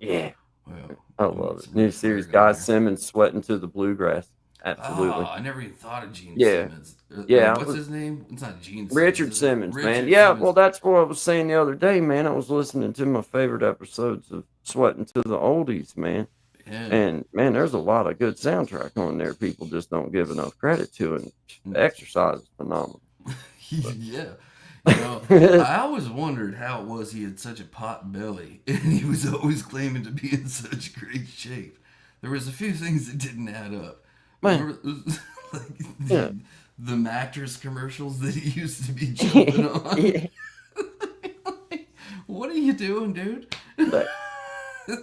Yeah. Well, I love it. New series, Guy Simmons sweating to the bluegrass. Absolutely. Oh, I never even thought of Gene Yeah. Simmons. What's his name? It's not Gene Simmons. Richard Simmons, man. Richard Yeah, Simmons. well, that's what I was saying the other day, man. I was listening to my favorite episodes of Sweating to the Oldies, man. Yeah. And, man, there's a lot of good soundtrack on there. People just don't give enough credit to it. The exercise is phenomenal. Yeah. I always wondered how it was he had such a pot belly and he was always claiming to be in such great shape. There was a few things that didn't add up. Man. Remember, the mattress commercials that he used to be jumping on. Yeah, What are you doing, dude? but I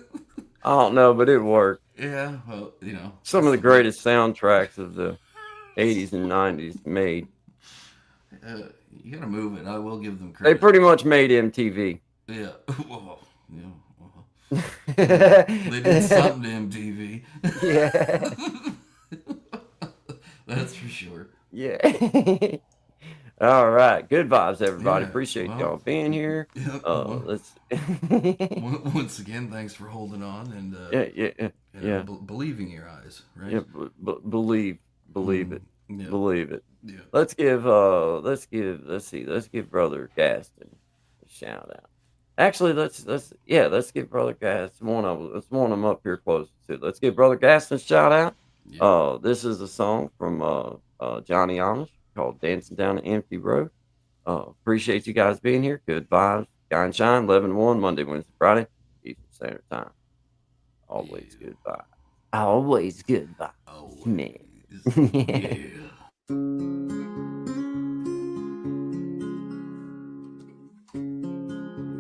don't know, but it worked. Yeah, well, you know, Some of the greatest soundtracks of the 80s and 90s made. uh, you gotta move it. I will give them They credit. pretty much made MTV. Yeah. Whoa. Yeah. Whoa. Yeah. They did something to MTV. That's for sure. Yeah. All right. Good vibes, everybody. Yeah, Appreciate well, y'all being here. Yep. Let's. Once again, thanks for holding on and Yeah. believing your eyes, right? Yeah. Believe it. Yeah. Believe it. Yeah. Let's give Brother Gaston a shout out. Actually, let's give Brother Gaston let's one of them up here close to. Let's give Brother Gaston a shout out. Yeah. This is a song from Johnny Amish called "Dancing Down an Empty Road." Appreciate you guys being here. Good vibes. Guy and Shine 11 to 1 Monday, Wednesday, Friday, Eastern Standard Time. Always good vibes. Always good vibes. Always. Man. Yeah.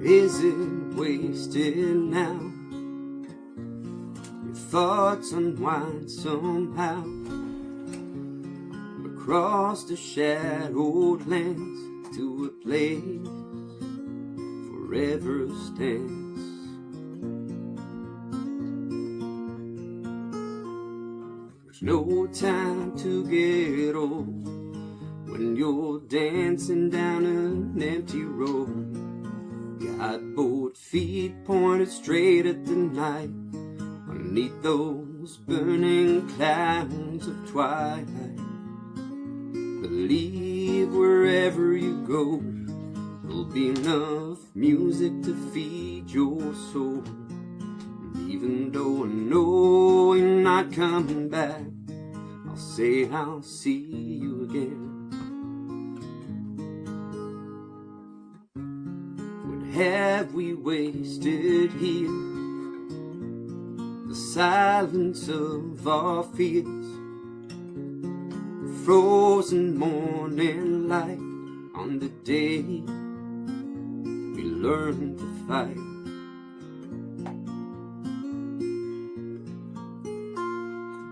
Is it wasted now? Your thoughts unwind somehow across the shadowed lands to a place forever stands. There's no time to get old when you're dancing down an empty road. Got both feet pointed straight at the night, underneath those burning clouds of twilight. Believe wherever you go, there'll be enough music to feed your soul. And even though I know you're not coming back, I'll say I'll see you again. Have we wasted here the silence of our fears, the frozen morning light on the day we learned to fight?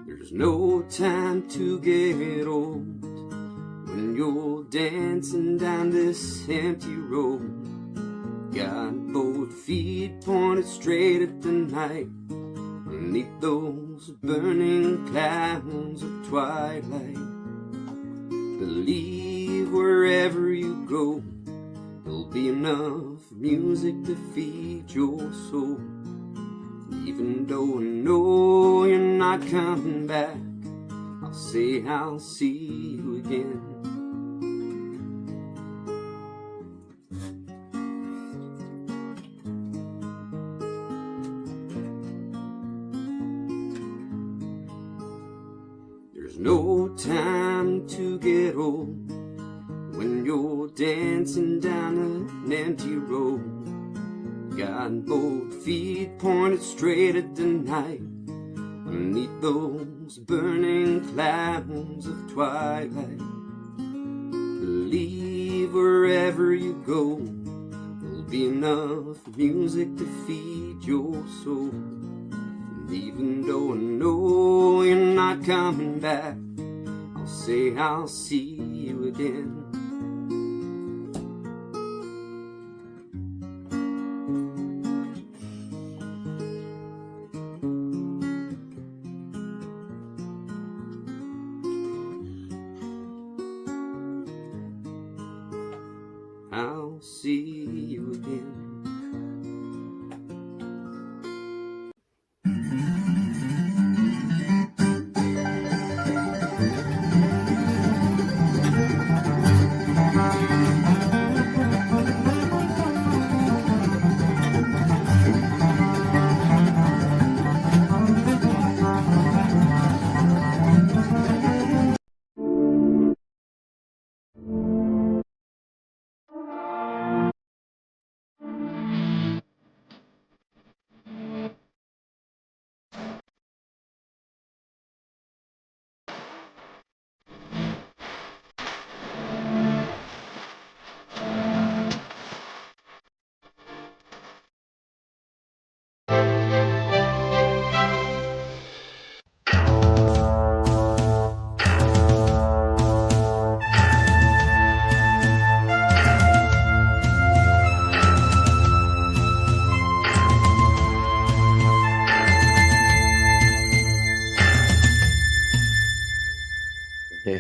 There's no time to get old when you're dancing down this empty road. Got both feet pointed straight at the night, underneath those burning clouds of twilight. Believe wherever you go, there'll be enough music to feed your soul. Even though I know you're not coming back, I'll say I'll see you again. No time to get old when you're dancing down an empty road. Got both feet pointed straight at the night, underneath those burning clouds of twilight. Believe wherever you go, there'll be enough music to feed your soul. Even though I know you're not coming back, I'll say I'll see you again. I'll see you again.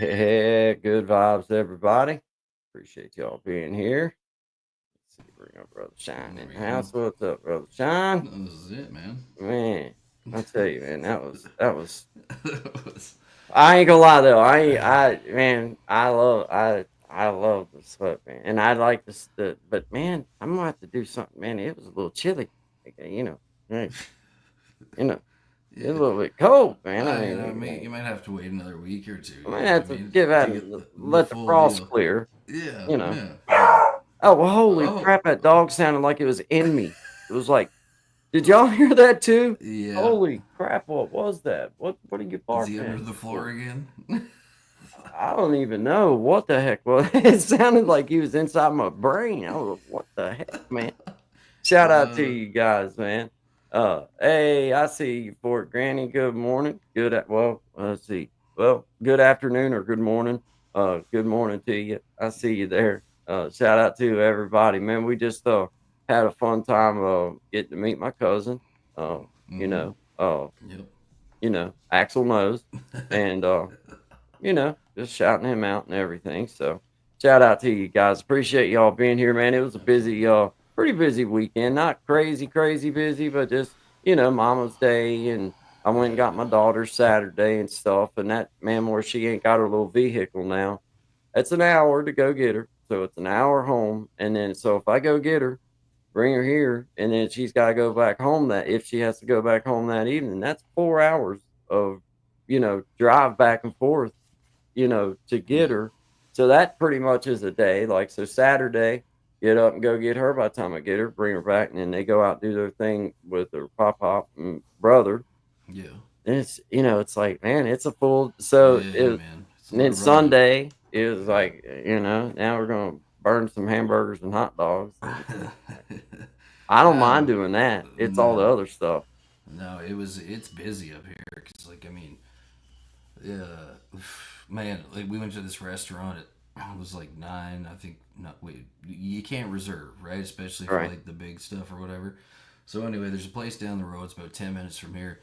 Yeah, good vibes, everybody. Appreciate y'all being here. Let's see, bring up Brother Shine There in we the go. house. What's up, Brother Shine? This is it, man. Man, I tell you, man, that was. That was- I ain't gonna lie though. Man, I love the sweat, man, and I like this. But man, I'm gonna have to do something, man. It was a little chilly, like, hey, you know, it's a yeah. little bit cold, man. I You might have to wait another week or two. I You might know what have I to mean? give out To get and the let the full frost deal. clear, Yeah, you know. yeah. Yeah. Oh, well, holy Oh, crap, that dog sounded like it was in me. It was like, did y'all hear that too? yeah. Holy crap, what was that? What are you Is he barking under at? the floor again? I don't even know what the heck was. It sounded like he was inside my brain. I was like, what the heck, man? Shout out to uh, you guys, man. Hey, I see you, Fort Granny. Good morning. Well, let's see. Well, good afternoon or good morning. Good morning to you. I see you there. Shout out to everybody, man. We just had a fun time getting to meet my cousin. Uh, you mm-hmm. know, Yep. Axel knows, and just shouting him out and everything. So shout out to you guys. Appreciate y'all being here, man. It was a busy, pretty busy weekend. Not crazy, crazy busy, but just, Mama's Day. And I went and got my daughter Saturday and stuff. And that, man, where she ain't got her little vehicle now, it's an hour to go get her. So it's an hour home. And then, so if I go get her, bring her here, and then she's got to go back home if she has to go back home that evening, that's 4 hours of, drive back and forth, to get Yep. her. So that pretty much is a day. Like, so Saturday, get up and go get her. By the time I get her, bring her back, and then they go out and do their thing with their pop and brother. Yeah. And it's like, man, it's a full. So Yeah, man. It's a and lot then of running. Sunday is like, now we're gonna burn some hamburgers and hot dogs. And I don't mind Oh, doing that. It's all the no. other stuff. No, it's busy up here because, like, I mean, yeah, man, like we went to this restaurant. It was like 9. I think not. Wait, you can't reserve, right? Especially for Right. like the big stuff or whatever. So anyway, there's a place down the road. It's about 10 minutes from here,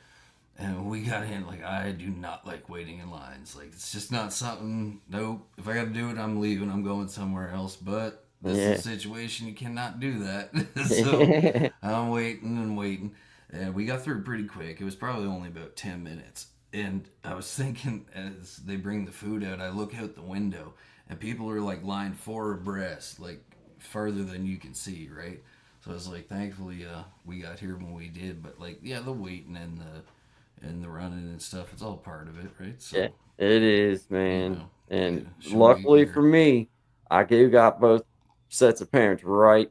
and we got in. Like, I do not like waiting in lines. Like, it's just not something. Nope. If I got to do it, I'm leaving. I'm going somewhere else. But this is Yeah. a situation you cannot do that. So I'm waiting and waiting. And we got through pretty quick. It was probably only about 10 minutes. And I was thinking, as they bring the food out, I look out the window and people are like lined 4 abreast, like farther than you can see, right? So I was like, thankfully, we got here when we did. But like, yeah, the waiting and the running and stuff, it's all part of it, right? Yeah, So, it is, you man. know, yeah, And show me luckily gear. for me, I do got both sets of parents right.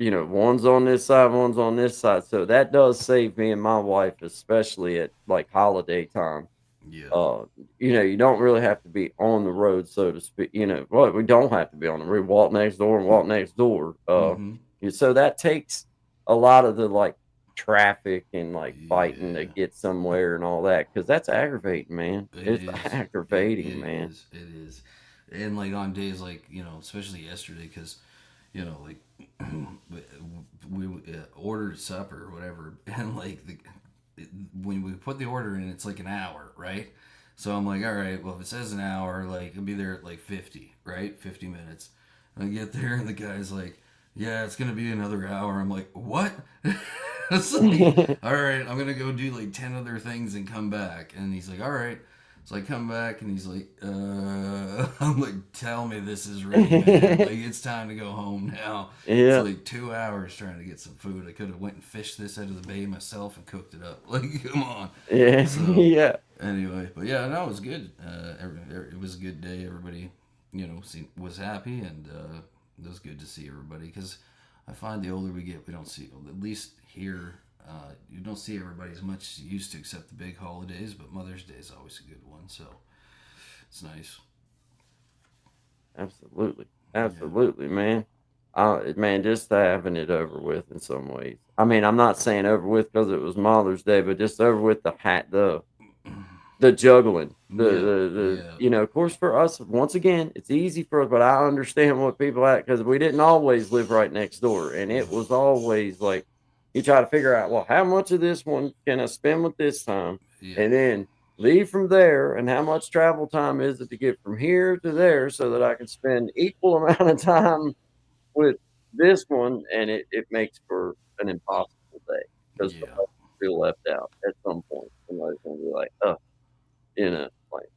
One's on this side, one's on this side. So that does save me and my wife, especially at like holiday time. Yeah. Uh, you don't really have to be on the road, so to speak. Well, we don't have to be on the road. Walk next door and walk next door. Mm-hmm. So that takes a lot of the like traffic and like fighting to Yeah. get somewhere and all that because that's aggravating, man. It It's is. aggravating, It man. is. It is. And like on days like, especially yesterday, because, like we ordered supper or whatever, and like when we put the order in, it's like an hour, right? So I'm like, all right, well, if it says an hour, like I'll be there at like 50, right? 50 minutes. And I get there, and the guy's like, yeah, it's gonna be another hour. I'm like, what? It's like, all right, I'm gonna go do like 10 other things and come back. And he's like, all right. So I come back and he's like, I'm like, tell me this is ready, man. Like, it's time to go home now. It's Yeah. like 2 hours trying to get some food. I could have went and fished this out of the bay myself and cooked it up. Like, come on. Yeah. So Yeah. anyway, but yeah, no, it was good. It was a good day. Everybody, was happy, and it was good to see everybody. Because I find the older we get, we don't see, at least here, you don't see everybody as much as you used to, except the big holidays. But Mother's Day is always a good one, so it's nice. Absolutely. Yeah. Absolutely, man. Man, just having it over with in some ways. I mean, I'm not saying over with because it was Mother's Day, but just over with the juggling. Yeah, yeah, Of course, for us, once again, it's easy for us, but I understand what people at because we didn't always live right next door, and it was always like you try to figure out, well, how much of this one can I spend with this time, yeah, and then leave from there, and how much travel time is it to get from here to there so that I can spend equal amount of time with this one, and it makes for an impossible day because Yeah. somebody will feel left out at some point. Somebody's gonna be like, "Oh," like,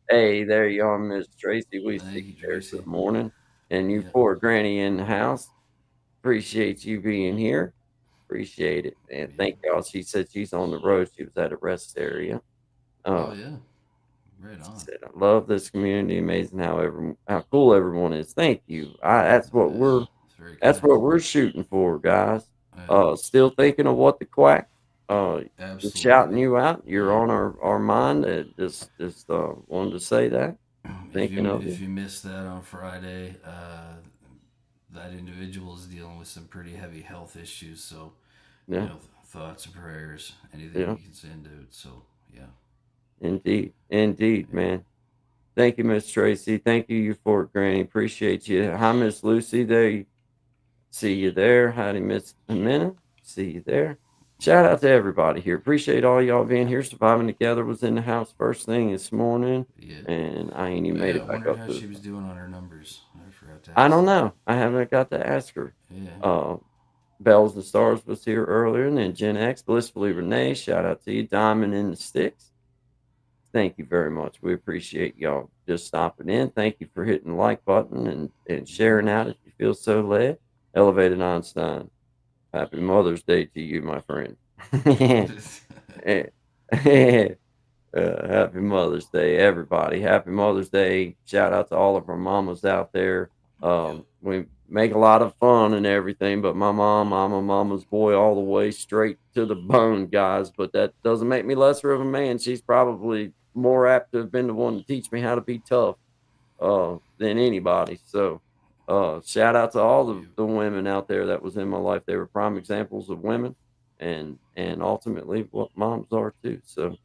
"Hey, there you are, Miss Tracy. We see Thank you you, there. Tracy. Good morning." And you Yeah. poor granny in the house. Appreciate you being here. Appreciate it, and Yeah. thank y'all. She said she's on the road. She was at a rest area. Oh Uh, yeah. Right she on. said, "I love this community. Amazing how cool everyone is." Thank you. Yeah. It's very That's kind. what we're shooting for, guys. Yeah. Still thinking of what the quack. Just shouting Absolutely. you out. You're Yeah. on our mind. Just wanted to say that. Thinking of If you. you missed that on Friday, that individual is dealing with some pretty heavy health issues. So, Yeah, thoughts and prayers, anything yeah. you can send out. So, yeah, Indeed, indeed, yeah. man. Thank you, Miss Tracy. Thank you, Fort Granny. Appreciate you. Hi, Miss Lucy. There. See you there. Howdy, Miss Amina. See you there. Shout out to everybody here. Appreciate all y'all being here. Surviving Together was in the house first thing this morning, Yeah. and I ain't even Oh, made yeah. I it back wondered up how to the she was phone. doing on her numbers. I forgot to I ask don't that. know. I haven't got to ask her. Yeah. Uh, Bells and Stars was here earlier, and then Gen X, Blissfully Renee. Shout out to you. Diamond in the Sticks. Thank you very much. We appreciate y'all just stopping in. Thank you for hitting the like button and sharing out if you feel so led. Elevated Einstein. Happy Mother's Day to you, my friend. Eh, Happy Mother's Day, everybody. Happy Mother's Day. Shout out to all of our mamas out there. Yep. We make a lot of fun and everything, but my mom, I'm a mama's boy all the way straight to the bone, guys. But that doesn't make me lesser of a man. She's probably more apt to have been the one to teach me how to be tough than anybody. So, shout out to all Yep. the women out there that was in my life. They were prime examples of women, and ultimately what moms are too. So,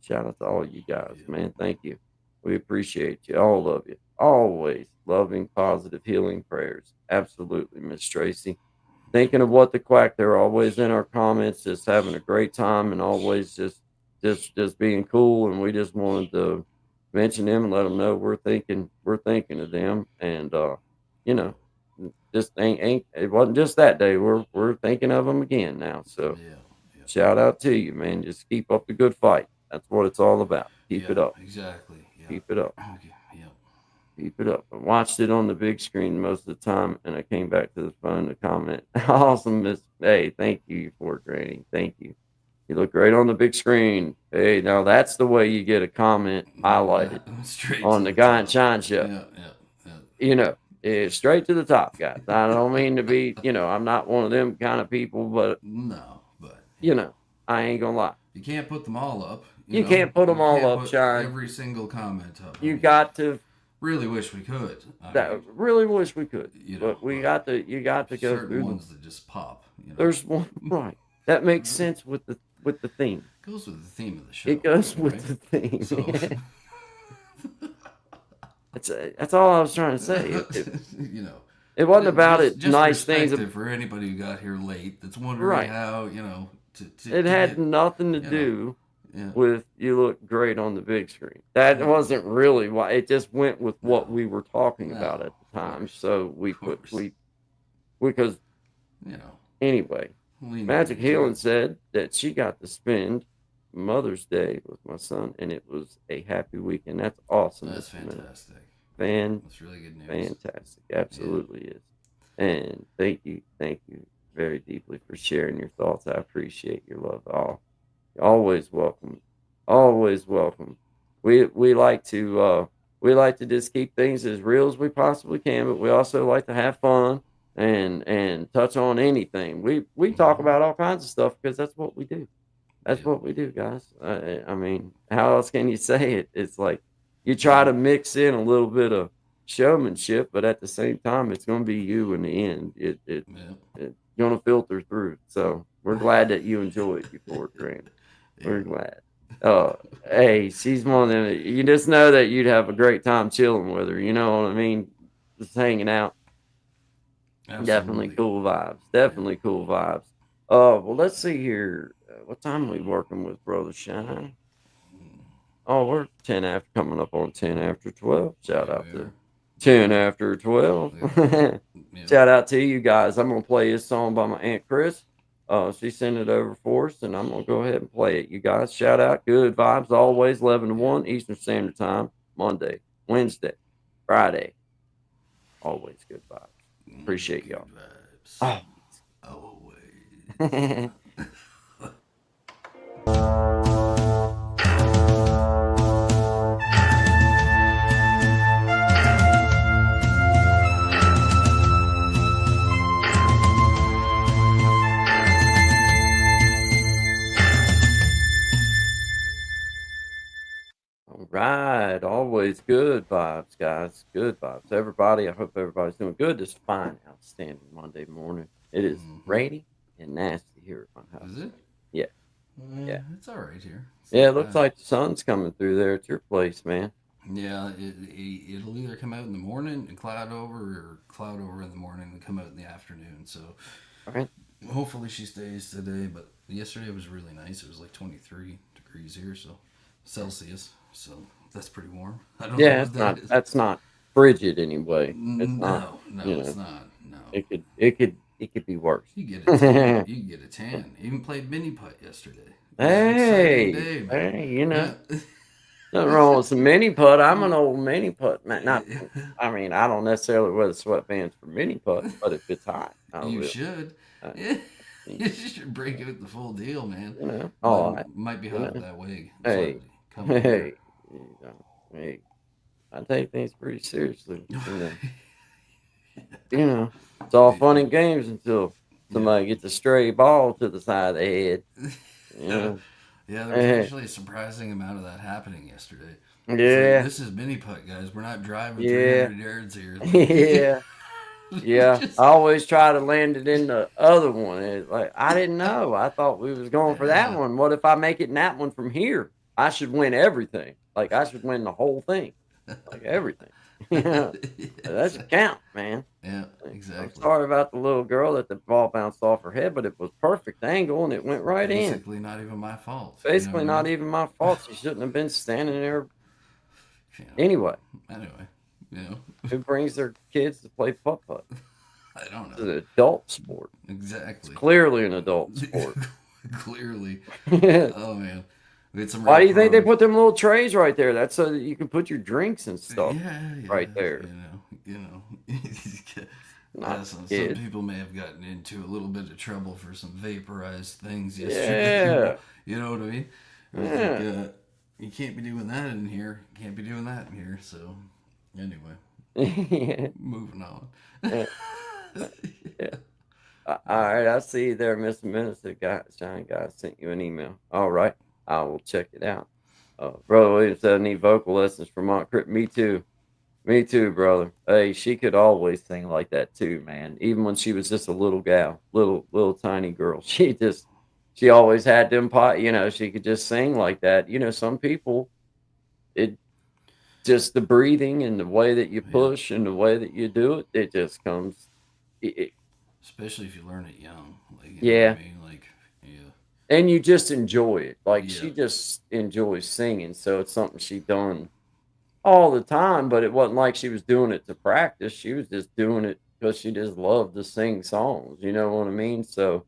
shout out to all you guys, Yep. man. Thank you. We appreciate you, all of you. Always loving, positive, healing prayers. Absolutely, Miss Tracy. Thinking of what the quack. They're always in our comments, just having a great time, and always just being cool. And we just wanted to mention them and let them know we're thinking of them, and you know, just ain't it wasn't just that day. We're thinking of them again now. So Yeah. Yep. shout out to you, man. Just keep up the good fight. That's what it's all about. Keep it Yep. up. Exactly. Yep. Keep it up. Okay. Yep. Keep it up. I watched it on the big screen most of the time, and I came back to the phone to comment. Awesome, Miss. Hey, thank you for it, Granny. Thank you. You look great on the big screen. Hey, now that's the way you get a comment highlighted Straight to on the the Guy and top. Shine show. Yeah. Yeah. Yeah. You know, straight to the top, guys. I don't mean to be, I'm not one of them kind of people, but No, but you know, I ain't gonna lie. you can't put them all up. You can't put them You all can't up, put Shine. every single comment up. I You mean, got to. really wish we could. I That mean, really wish we could, but we but got to. You got to go certain through the. ones that just pop. There's one right that makes sense with the theme. Goes with the theme of the show, It goes with right? the theme. So, That's all I was trying to say. you know, It wasn't about it. just Nice things. perspective for anybody who got here late that's wondering Right. how It to had get nothing to you know do yeah with you look great on the big screen. That yeah wasn't really why. It just went with what no we were talking no about at the of time. course So we of put course because you know anyway, leaning Magic into Healing it. said that she got to spend Mother's Day with my son, and it was a happy weekend. That's awesome, That's Mr. Minute. fantastic. Fan That's really good news. Fantastic. Yeah. Absolutely is. And thank you very deeply for sharing your thoughts. I appreciate your love. Always welcome. Always welcome. We like to just keep things as real as we possibly can, but we also like to have fun and touch on anything. We talk Hmm. about all kinds of stuff because that's what we do. That's Yep. what we do, guys. I mean, how else can you say it? It's like you try to mix in a little bit of showmanship, but at the same time, it's going to be you in the end. Yep. It's going to filter through. So we're glad that you enjoyed your Fort Grant. We're Yeah. glad. Uh, hey, she's one of them. You just know that you'd have a great time chilling with her. You know what I mean? Just hanging out. Definitely Absolutely. cool vibes. Yeah. Definitely cool vibes. Well, let's see here. What time are we working with, Brother Shine? Oh, we're 10 after, coming up on 10 after 12. Shout Yeah, out we to are. 10 after 12. Yeah. Yeah. Shout out to you guys. I'm gonna play this song by my Aunt Chris. She sent it over for us, and I'm gonna go ahead and play it. You guys, shout out, good vibes always, 11 to 1 Eastern Standard Time, Monday, Wednesday, Friday. Always good vibes. Appreciate Good y'all. vibes. Always. Oh. All right, always good vibes, guys. Good vibes. Everybody, I hope everybody's doing good. This fine, outstanding Monday morning. It is rainy and nasty here at my house. Is it? Yeah. Yeah. It's all right here. It's Yeah, not it looks bad. like the sun's coming through there at your place, man. Yeah, it'll either come out in the morning and cloud over, or cloud over in the morning and come out in the afternoon. So All right. hopefully she stays today. But yesterday was really nice. It was like 23 degrees here, so Celsius. So that's pretty warm. I don't know Yeah, what it's that not is. that's not frigid anyway. It's not, No, you it's know, not. No, it could be worse. you get a tan. You can get a tan. Even played mini putt yesterday. It was an exciting day, man. Hey, Yeah. nothing wrong with some mini putt. I'm an old mini putt man. Not, I mean, I don't necessarily wear the sweatbands for mini putt, but if it's hot, I You will. should. Uh, Yeah. You should break out the full deal, man. oh, Might be you hot know, that way. hey, Come here. hey, hey, I take things pretty seriously. It's all fun and games until somebody gets a stray ball to the side of the head. You know, Yeah, there was hey, actually a surprising amount of that happening yesterday. It's like, yeah, this is mini putt, guys. We're not driving yeah, 300 yards here. yeah. Yeah, Just, I always try to land it in the other one. It's like I didn't know. I thought we was going for that yeah. one. What if I make it in that one from here? I should win everything. Like I should win the whole thing. Like everything. Yeah. That should count, man. Yeah, Like, I'm exactly. sorry about the little girl that the ball bounced off her head, but it was perfect angle and it went right in. Basically, not even my fault. You know what Basically, I not mean? even my fault. She shouldn't have been standing there. You know, Anyway, anyway, you know, who brings their kids to play putt putt? I don't It's know. an adult sport. It's Exactly. clearly an adult sport. Clearly. Why Oh, man. We had some do real you think they pros. put them little trays right there? That's so that you can put your drinks and stuff Yeah, right there. you know. Not Some kids. people may have gotten into a little bit of trouble for some vaporized things yesterday. Yeah. You know what I mean? It was Yeah. like, you can't be doing that in here. Can't be doing that in here. So, anyway, Yeah. moving on. Yeah. All right, I see you there, Mr. Minister. Shine guy sent you an email. All right, I will check it out. Brother Williams said I need vocal lessons from Aunt Chris. Me too. Me too, brother. Hey, she could always sing like that too, man. Even when she was just a little gal, little tiny girl, she always had them pot. She could just sing like that. Some people, it just the breathing and the way that you Yeah. push and the way that you do it, it just comes. Especially if you learn it young. Like, you know Yeah, what I mean? Like, yeah. and you just enjoy it. Like Yeah. she just enjoys singing, so it's something she done all the time. But it wasn't like she was doing it to practice. She was just doing it because she just loved to sing songs. You know what I mean? So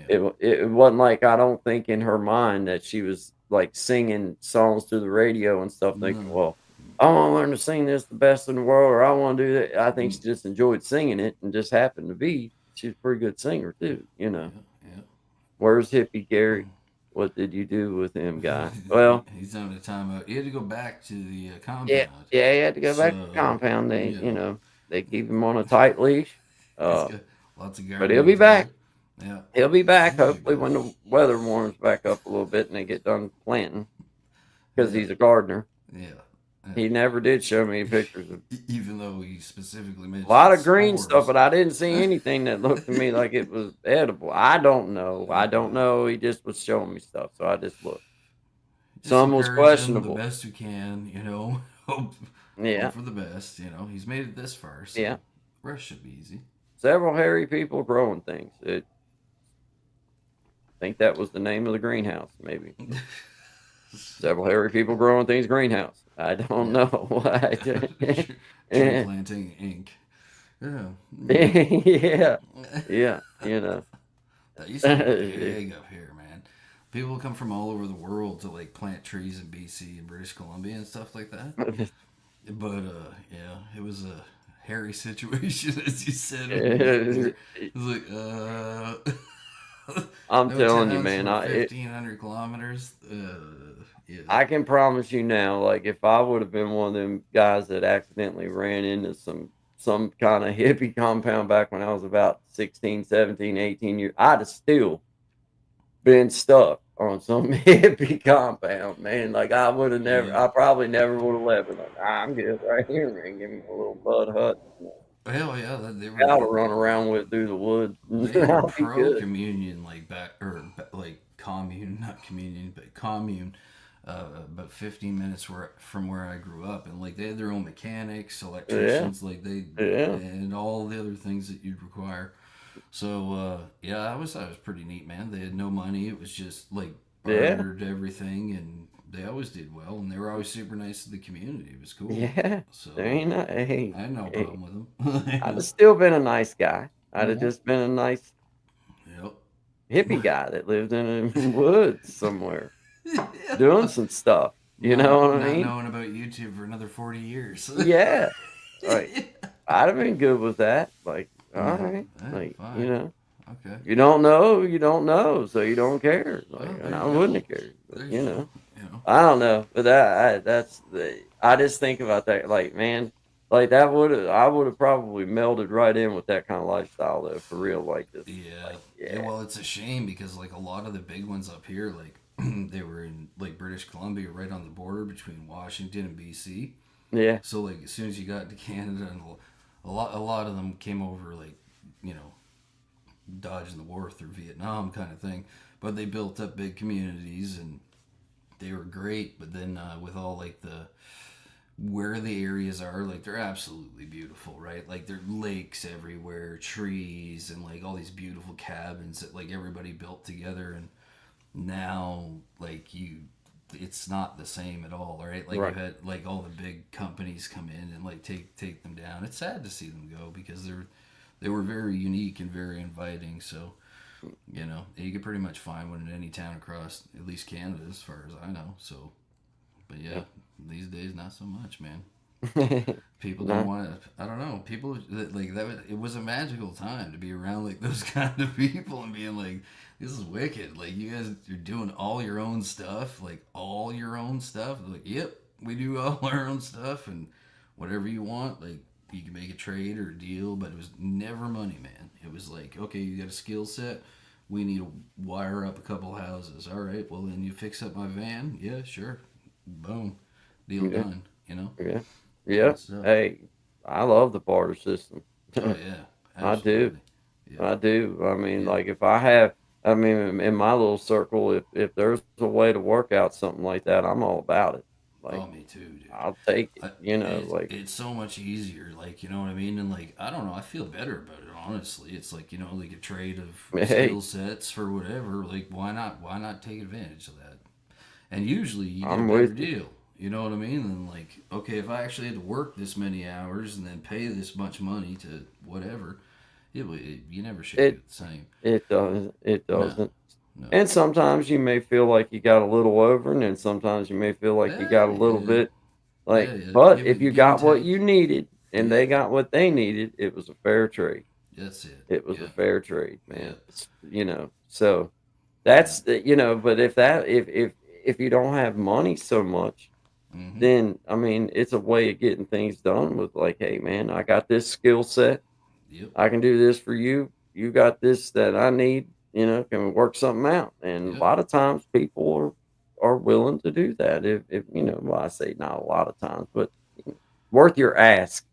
Yeah. it wasn't like I don't think in her mind that she was like singing songs to the radio and stuff, thinking, No. well, I want to learn to sing this the best in the world, or I want to do that. I think she just enjoyed singing it and just happened to be she's a pretty good singer too. Yeah. Where's Hippie Gary? What did you do with him, guy? Well, He's on a timeout. He had to go back to the yeah, compound. yeah, he had to go back to the So, compound. yeah. They keep him on a tight leash. He's got lots of But gardening he'll be to back. do. Yeah. He'll be back There you hopefully go. when the weather warms back up a little bit and they get done planting. Because Yeah. he's a gardener. Yeah. He never did show me pictures of Even though he specifically mentioned a lot of green spores. stuff, but I didn't see anything that looked to me like it was edible. I don't know. He just was showing me stuff, so I just looked. Just Some was encourage him questionable. the best you can, you know. Hope Yeah, for the best, you know. He's made it this far, so yeah. rest should be easy. Several hairy people growing things. I think that was the name of the greenhouse, maybe. Several hairy people growing things greenhouse. I don't Yeah. know why. Tree Yeah. planting Inc. Yeah. Yeah. Yeah. You know. That used to be big up here, man. People come from all over the world to like plant trees in BC and British Columbia and stuff like that. But yeah, it was a hairy situation, as you said. It was like I'm no telling you, towns man. for 1,500 kilometers. Yeah, I can promise you now, like if I would have been one of them guys that accidentally ran into some kind of hippie compound back when I was about 16, 17, 18 years, I'd have still been stuck on some hippie compound, man. Like I would have never, yeah. I probably never would have left. Like I'm good right here, man. Give me a little Bud Hut, Hell yeah, I'll run around with through the woods. they were I'll be pro good. communion like like commune, not communion, but commune. About 15 minutes from where I grew up, and like they had their own mechanics, Yeah, electricians, like they yeah, and all the other things that you'd require. So yeah, I was pretty neat, man. They had no money. It was just like yeah, bartered everything, and they always did well, and they were always super nice to the community. It was cool. yeah. There So ain't no, hey, I had no hey. problem with them. You I'd have know? still been a nice guy. I'd have Mhm. just been a nice Yep. hippie guy that lived in the woods somewhere Yeah. doing some stuff. You know Not what I not mean? knowing about YouTube for another 40 years. Yeah. Like I'd have been good with that. Like, all Yeah. right. Like, Fine. Okay. you don't know, you don't know, so you don't care. Like, Well, and there I you wouldn't go. have cared. But, There you go. You know. I don't know. But that's the I just think about that. Like, man, like that I would have probably melded right in with that kind of lifestyle though, for real. Like this, Yeah. like, Yeah. yeah, Well, it's a shame because like a lot of the big ones up here, like they were in like British Columbia, right on the border between Washington and BC. yeah, So like as soon as you got to Canada, and a lot of them came over like you know dodging the war through Vietnam kind of thing. But they built up big communities and they were great. But then with all like the where the areas are, like they're absolutely beautiful, right? Like there are lakes everywhere, trees, and like all these beautiful cabins that like everybody built together. And now like it's not the same at all, right? Like you right. had like all the big companies come in and like take them down. It's sad to see them go because they were very unique and very inviting. So you could pretty much find one in any town across at least Canada, as far as I know. So, but yeah, these days not so much, man. People don't No, want to. I don't know. People like that. It was a magical time to be around like those kind of people and being like, "This is wicked." Like you guys are doing all your own stuff, like all your own stuff. Like, yep, we do all our own stuff and whatever you want. Like you can make a trade or a deal, but it was never money, man. It was like, okay, you got a skill set. We need to wire up a couple houses. All right, well then you fix up my van. Yeah, sure. Boom, deal yeah, done. You know. yeah, yeah. Good stuff. Hey, I love the barter system. Oh yeah, I do. absolutely. Yep. I do. I mean, Yep. like if I have, I mean, in my little circle, if there's a way to work out something like that, I'm all about it. Oh, Like me too, dude. I'll take it. Like It's so much easier. Like you know what I mean. And like I don't know. I feel better about it. Honestly, it's like like a trade of hey, skill sets for whatever. Like why not? Why not take advantage of that? And usually you get a I'm better with you. deal. You know what I mean? Than like okay, if I actually had to work this many hours and then pay this much money to whatever, you never should It get the same. it doesn't. It No, doesn't. no. And sometimes you may feel like you got a little over, and then sometimes you may feel like you got a little Yeah, bit yeah, like. yeah. But if you Give and got what take. you needed and Yeah, they got what they needed, it was a fair trade. that's it. It was a Yeah, fair trade, yeah, man. So yeah. but if you don't have money so much, Mm-hmm. then I mean, it's a way of getting things done with like, hey, man, I got this skill set. Yep. I can do this for you. You got this that I need. Can we work something out? And a Yep. lot of times people are willing to do that. If well, I say not a lot of times, but worth your ask.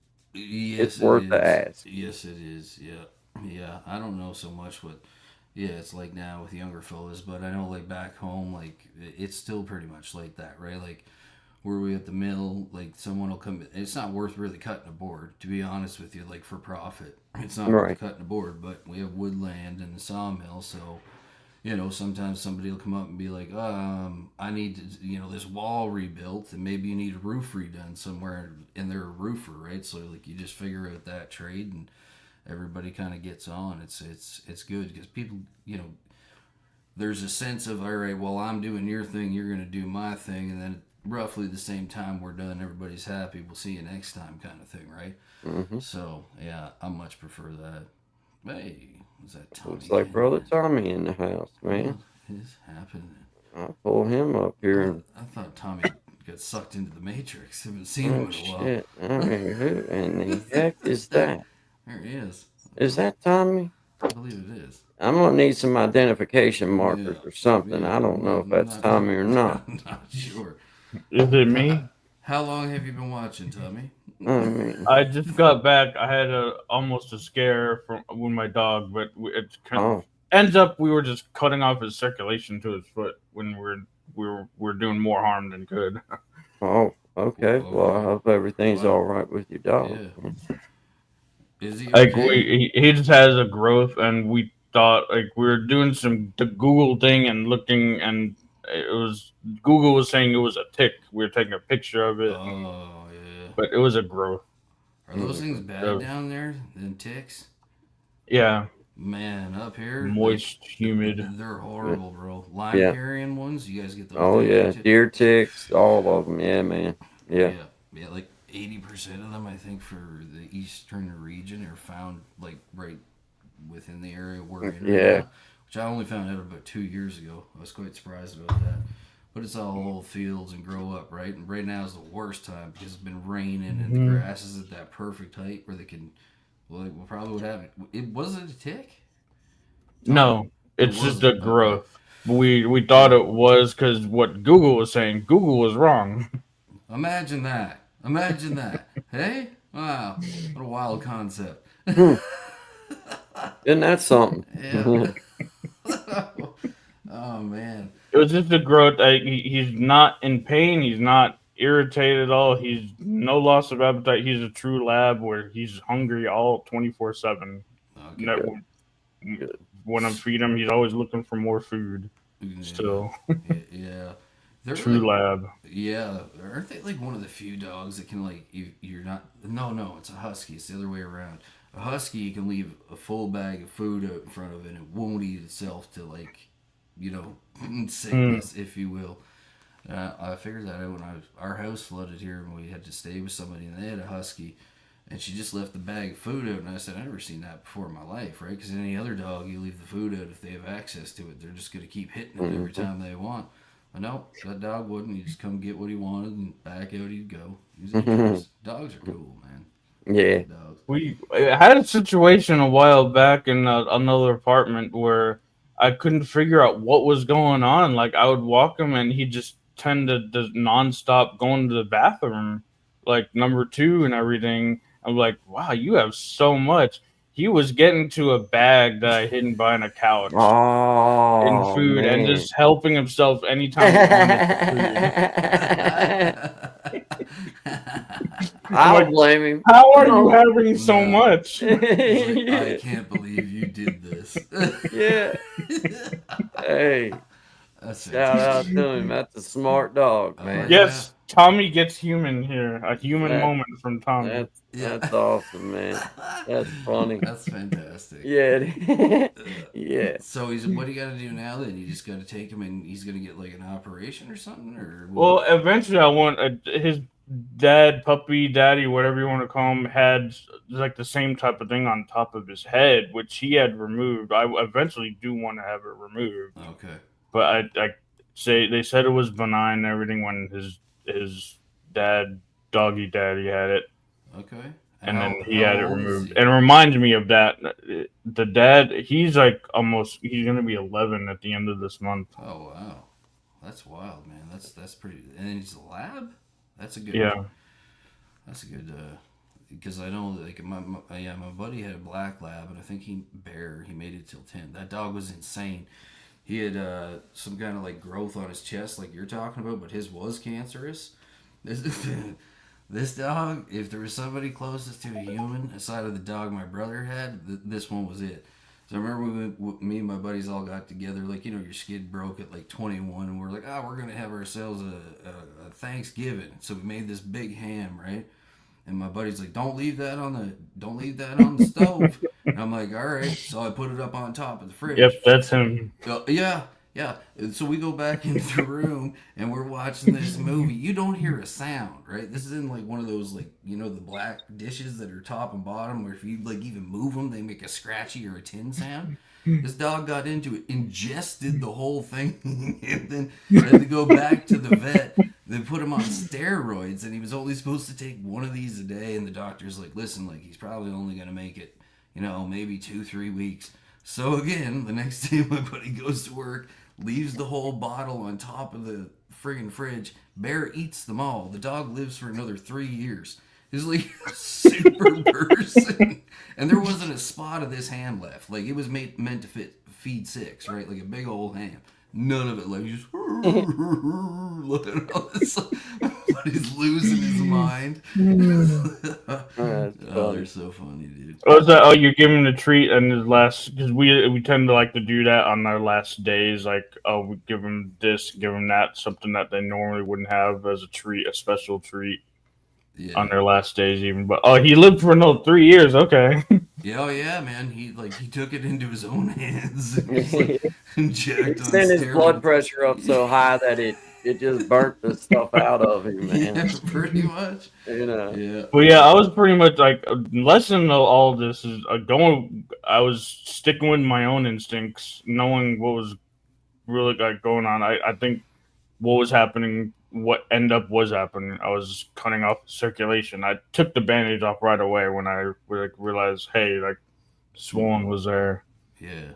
It's Yes, it worth the is. ask. Yes, it is. Yeah, yeah. I don't know so much what. Yeah, it's like now with younger fellas, but I know like back home, like it's still pretty much like that, right? Like were we at the mill, like someone will come. It's not worth really cutting a board, to be honest with you. Like for profit, it's not worth Right. cutting a board. But we have woodland and the sawmill, so you know, sometimes somebody will come up and be like, I need to, you know, this wall rebuilt, and maybe you need a roof redone somewhere, and they're a roofer, right? So like you just figure out that trade, and everybody kind of gets on. It's good because people, you know, there's a sense of, all right, well, I'm doing your thing, you're gonna do my thing, and then roughly the same time we're done, everybody's happy. We'll see you next time, kind of thing, right? Hmm. So yeah, I much prefer that. Hey, was that Tommy Looks like getting brother in? Tommy in the house, man. What is happening? I'll pull him up here and I thought Tommy got sucked into the Matrix. Haven't seen him oh in a while. shit. I mean, who in the heck is that? There he is. Is that Tommy? I believe it is. I'm gonna need some identification markers Yeah, or something. yeah. I don't know if that's Tommy or not. Not sure. Is it me? How long have you been watching, Tommy? I mean, I just got back. I had almost a scare from with my dog, but it kind of oh, ends up we were just cutting off his circulation to his foot when we're doing more harm than good. oh, okay. Well, I Okay. hope everything's Wow. all right with your dog. Yeah. Is he Like okay? he just has a growth, and we thought like we were doing the Google thing and looking, and it was Google was saying it was a tick. We were taking a picture of it, Oh yeah. but it was a growth. Are those things Mhm. bad down there? Them ticks? Yeah, Man, up here, like, moist, humid. they're horrible, bro. Lime Yeah. carrion ones, you guys get those Oh down yeah, there too? deer ticks, all of them. Yeah, man. Yeah. Yeah, like 80% of them, I think, for the eastern region are found like right within the area we're in right Yeah. now, which I only found out about 2 years ago. I was quite surprised about that. But it's all fields and grow up, right? And right now is the worst time because it's been raining and the Mhm. grass is at that perfect height where they can. Well, probably what happened. It was it a tick? No, It it's just wasn't. a Okay. growth. We thought it was because what Google was saying. Google was wrong. Imagine that. Imagine that. Hey? Wow. What a wild concept. Hmm. Isn't that something? Yeah. Oh, man. It was just a growth. He's not in pain. He's not irritated at all. He's no loss of appetite. He's a true lab where he's hungry all 24/7. Okay. Good. When I feed him, he's always looking for more food. Yeah. Still, Yeah. They're true like, lab. yeah. Aren't they like one of the few dogs that can, like, you're not. No, it's a husky. It's the other way around. A husky, you can leave a full bag of food out in front of it and it won't eat itself to, like, you know, sickness, if you will. I figured that out when our house flooded here and we had to stay with somebody and they had a husky and she just left the bag of food out and I said, I've never seen that before in my life, right? Because any other dog, you leave the food out if they have access to it. They're just going to keep hitting it every time they want. But no, that dog wouldn't. He'd just come get what he wanted and back out he'd go. He's interested. Dogs are cool, man. Yeah. Dogs. We had a situation a while back in another apartment where I couldn't figure out what was going on. Like I would walk him and he just tended to nonstop going to the bathroom, like number two and everything. I'm like, wow, you have so much. He was getting to a bag that I hidden behind a couch in Oh food and man. just helping himself anytime he wanted food. I Like, don't blame him. how are you No. having so No. much? He's like, I Yeah. can't believe you did this. Yeah. Hey, That's shout out fantastic. to him. That's a smart dog, man. Yeah. Yes, Tommy gets human here. A human That- moment from Tommy. That's awesome, man. That's funny. That's fantastic. Yeah. Yeah. So what do you got to do now then? You just got to take him and he's going to get like an operation or something? Or Well, eventually I want his dad, puppy, daddy, whatever you want to call him, had like the same type of thing on top of his head, which he had removed. I eventually do want to have it removed, Okay. but I say they said it was benign and everything when his dad, doggy daddy, had it. Okay. And then he how had it old is removed. he? And it reminds me of that. The dad, he's like he's going to be 11 at the end of this month. Oh wow, that's wild, man. That's pretty. And then he's a lab. That's a good. Yeah. That's a good. Because I know like my buddy had a black lab and I think he made it till 10. That dog was insane. He had some kind of like growth on his chest like you're talking about, but his was cancerous. This dog, if there was somebody closest to a human aside of the dog my brother had, this one was it. So I remember me and my buddies all got together, like, you know, your skid broke at like 21, and we're like, oh, we're going to have ourselves a Thanksgiving. So we made this big ham, right? And my buddy's like, don't leave that on the stove. And I'm like, all right. So I put it up on top of the Yep, fridge. that's him. Yeah, yeah. And so we go back into the room and we're watching this movie. You don't hear a sound, right? This is in like one of those, like, you know, the black dishes that are top and bottom, where if you like even move them, they make a scratchy or a tin sound. This dog got into it, ingested the whole thing, and then had to go back to the vet. They put him on steroids, and he was only supposed to take one of these a day. And the doctor's like, listen, like, he's probably only going to make it, you know, maybe 2-3 weeks. So again, the next day my buddy goes to work, leaves the whole bottle on top of the friggin' fridge. Bear eats them all. The dog lives for another 3 years. He's like a super person. And there wasn't a spot of this ham left. Like, it was meant to feed 6, right? Like a big old ham. None of it. Like, just looking at all this. But he's losing his mind. Oh, they're so funny, dude. Oh, is that? Oh, you're giving him a treat on his last, because we tend to like to do that on our last days. Like, oh, we give him this, give him that, something that they normally wouldn't have as a treat, a special treat on their last days, even. But oh, he lived for another 3 years. Okay. Yeah, oh yeah, man. He took it into his own hands. Like, It sent his blood pressure up so high that it just burnt the stuff out of him, man. Yeah, pretty much. You know. Yeah. Well, yeah, I was pretty much like, lesson of all of this is I was sticking with my own instincts, knowing what was really like going on. I think what was happening, what was happening. I was cutting off circulation. I took the bandage off right away when I realized, hey, like, swollen was there. Yeah.